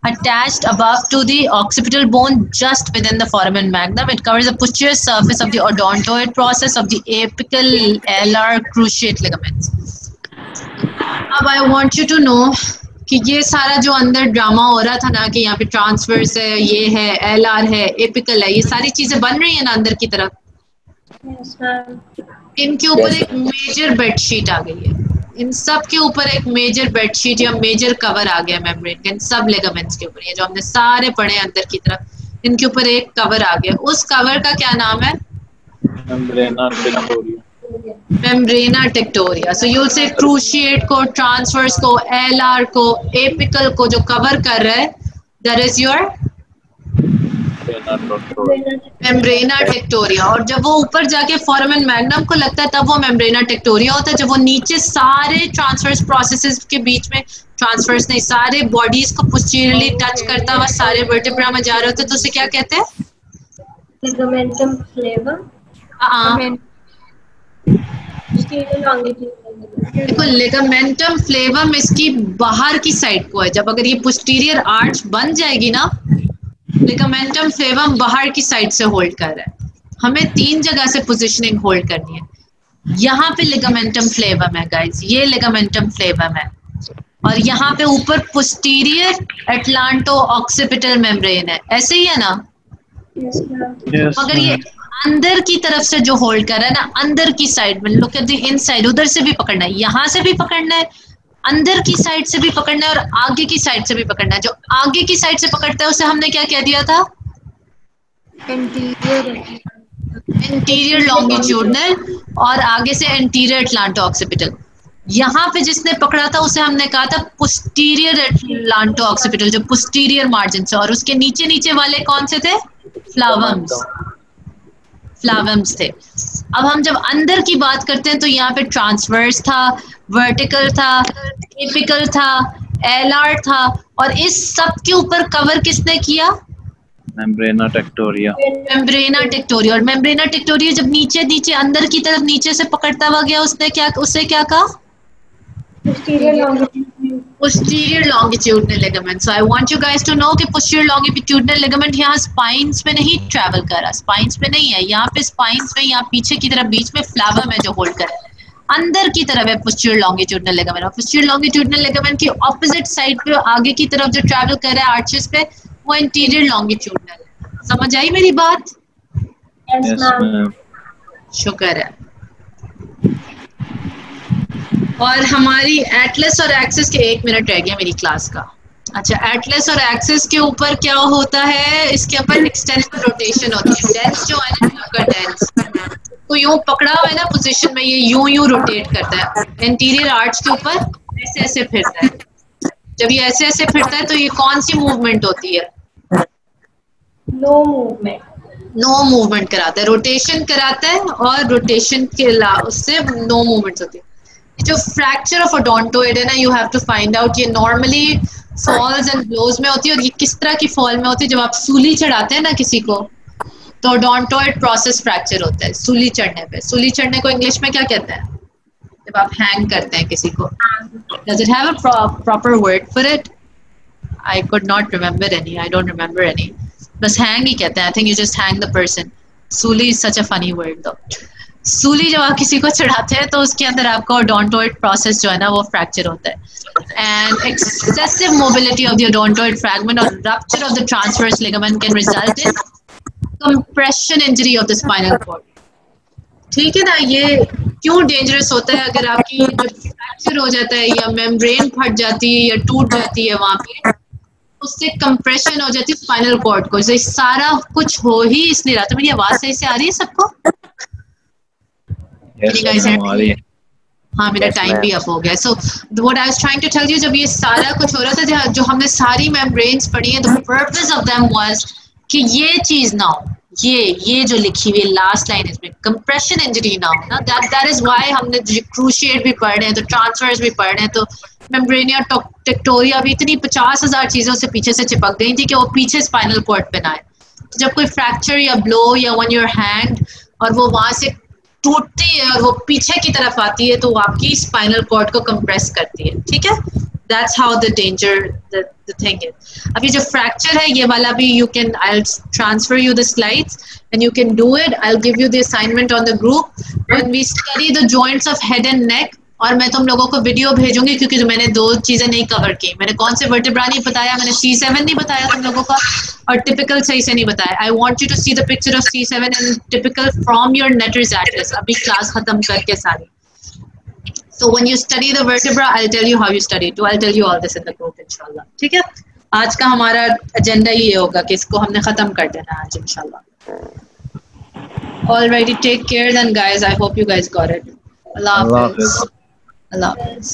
attached above to the occipital bone just within the foramen magnum. It covers the posterior surface of the odontoid process of the apical, alar, cruciate ligaments. अब I want you to know कि ये सारा जो अंदर drama हो रहा था ना कि यहाँ पे ट्रांसवर्स है, ये है, एलआर है, एपिकल है, ये सारी चीजें बन रही है ना अंदर की तरफ. इनके ऊपर एक मेजर बेडशीट आ गई है. इन सब के ऊपर एक मेजर बेडशीट या मेजर कवर आ गया मेम्ब्रेन के. इन सब लिगामेंट्स के ऊपर, ये जो हमने सारे पढ़े अंदर की तरफ, इनके ऊपर एक कवर आ गया. उस कवर का क्या नाम है? Membrana tectoria. Membrana tectoria. So you will say cruciate को, ट्रांसवर्स को, एलआर को, एपिकल को जो कवर कर रहा है, that is your membrana tectoria. और जब वो ऊपर जाके फोरामेन मैग्नम को लगता है तब वो मेम्ब्रेना टेक्टोरिया होता है. जब वो नीचे सारे ट्रांसवर्स प्रोसेसेस के बीच में, ट्रांसवर्स नहीं, सारे बॉडीज को पोस्टीरियरली टच करता हुआ सारे वर्टेब्रा में जा रहे होते हैं, तो उसे क्या कहते हैं? लिगामेंटम फ्लेवम. देखो, लिगामेंटम फ्लेवम इसकी बाहर की साइड को है. जब अगर ये पोस्टीरियर आर्च बन जाएगी ना, लिगामेंटम फ्लेवम बाहर की साइड से होल्ड कर रहा है. हमें 3 जगह से पोजीशनिंग होल्ड करनी है. यहाँ पे लिगामेंटम फ्लेवम है गाइस, ये लिगामेंटम फ्लेवम है, और यहाँ पे ऊपर पोस्टीरियर एटलांटो ऑक्सिपिटल मेम्ब्रेन है. ऐसे ही है ना? मगर ये अंदर की तरफ से जो होल्ड कर रहा है ना, अंदर की साइड में, लुक एट द इनसाइड, उधर से भी पकड़ना है, यहाँ से भी पकड़ना है, अंदर की साइड से भी पकड़ना है, और आगे की साइड से भी पकड़ना है. जो आगे की साइड से पकड़ता है उसे हमने क्या कह दिया था? एंटीरियर लॉन्गिट्यूडनल, और आगे से एंटीरियर एटलांटो ऑक्सिपिटल. यहाँ पे जिसने पकड़ा था उसे हमने कहा था पोस्टीरियर एटलांटो ऑक्सिपिटल, जो पोस्टीरियर मार्जिन से, और उसके नीचे नीचे वाले कौन से थे? फ्लावम्स. फ्लावम्स थे. अब हम जब अंदर की बात करते हैं तो यहाँ पे ट्रांसवर्स था, वर्टिकल था, एपिकल था, एलआर था, और इस सब के ऊपर कवर किसने किया? मेम्ब्रेना टेक्टोरिया. Membrana tectoria. और मेम्ब्रेना टेक्टोरिया जब नीचे नीचे अंदर की तरफ नीचे से पकड़ता हुआ गया, उसे क्या कहा? posterior longitudinal ligament. So I want you guys to know कि posterior longitudinal ligament यहाँ spines में नहीं travel कर रहा, spines में नहीं है, यहाँ पे spines में, यहाँ पीछे की तरफ बीच में फ्लावर में जो होल्ड कर रहा है, अंदर की तरफ है posterior longitudinal ligament. और posterior longitudinal ligament की opposite side पे आगे की तरफ जो travel कर रहा है arches पे, वो anterior longitudinal है. समझ आई मेरी बात? Yes, ma'am. शुक्र है. और हमारी एटलस और एक्सिस के 1 मिनट रह गया मेरी क्लास का. अच्छा, एटलस और एक्सिस के ऊपर क्या होता है? इसके ऊपर एक्सटेंसिव रोटेशन होती है. डेंस जो है ना, आपका डेंस तो यूं पकड़ा हुआ है ना पोजीशन में, ये यूं रोटेट करता है एंटीरियर आर्च के ऊपर, ऐसे ऐसे फिरता है. जब ये ऐसे ऐसे फिरता है तो ये कौन सी मूवमेंट होती है? No movement. नो मूवमेंट कराता है, रोटेशन कराता है, और रोटेशन के अलावा उससे नो मूवमेंट्स होती है. जो फ्रैक्चर ऑफ ओडोंटोइड है ना, you have to find out. ये नॉर्मली फॉल्स एंड ब्लोज में होती है, और ये किस तरह की फॉल में होती है? जब आप सूली चढ़ाते हैं ना किसी को, तो ओडोंटोइड प्रोसेस फ्रैक्चर होता है सूली चढ़ने पे. सूली चढ़ने को इंग्लिश में क्या कहते हैं? जब आप हैंग करते हैं किसी को. Does it have a proper word for it? I could not remember any, I don't remember any. बस हैंग ही कहते हैं. I think you just hang the person. सूली is such a funny word though. सूली जब आप किसी को चढ़ाते हैं तो उसके अंदर आपका ओडोंटोइड प्रोसेस जो है ना, वो फ्रैक्चर होता है. And excessive mobility of the odontoid fragment और rupture of the transverse ligament can result in compression injury of the spinal cord. ठीक है ना? ये क्यों डेंजरस होता है? अगर आपकी फ्रैक्चर हो जाता है, या मेम्ब्रेन फट जाती है, या टूट जाती है वहां पे, उससे कंप्रेशन हो जाती है स्पाइनल कॉर्ड को. ये सारा कुछ हो ही इसलिए रहा था. मेरी आवाज सही से आ रही है सबको? हाँ, मेरा टाइम भी अप हो गया. So what I was trying to tell you, जब ये सारा कुछ हो रहा था, जो हमने सारी मेम्ब्रेन्स पढ़ी है, the purpose of them was कि ये चीज ना हो, ये जो लिखी हुई है लास्ट लाइन इसमें कंप्रेशन इंजरी ना हो ना, दैट इज व्हाई हमने क्रूशिएट भी पढ़ रहे हैं तो ट्रांसफर्स भी पढ़ रहे हैं, तो मेम्ब्रेनिया टेक्टोरिया भी इतनी 50,000 चीजों से पीछे से चिपक गई थी कि वो पीछे स्पाइनल कॉर्ड पे ना आए। तो जब कोई फ्रैक्चर या ब्लो या वन योर हैंड और वो वहां से टूटती है और वो पीछे की तरफ आती है तो वो आपकी स्पाइनल कॉर्ड को कंप्रेस करती है, ठीक है। That's how the danger, the thing is. अभी जो fracture है ये वाला भी I'll transfer you the slides and you can do it. I'll give you the assignment on the group. When we study the joints of head and neck, और मैं तुम लोगों को वीडियो भेजूंगी क्योंकि मैंने 2 चीजें नहीं कवर की। मैंने कौन से वर्टेब्रा नहीं बताया, मैंने C7 नहीं बताया तुम लोगों का, और टिपिकल सही से नहीं बताया। I want you to see the picture of C7 and typical from your Netter's atlas. अभी क्लास खत्म करके सारी। So when you study the vertebra, I'll tell you how you study it. I'll tell you all this in the group, inshallah. ठीक है? आज का हमारा agenda ये होगा कि इसको हमने खत्म कर देना आज, inshallah. Alrighty, take care then, guys. I hope you guys got it. Allah Hafiz. Allah Hafiz.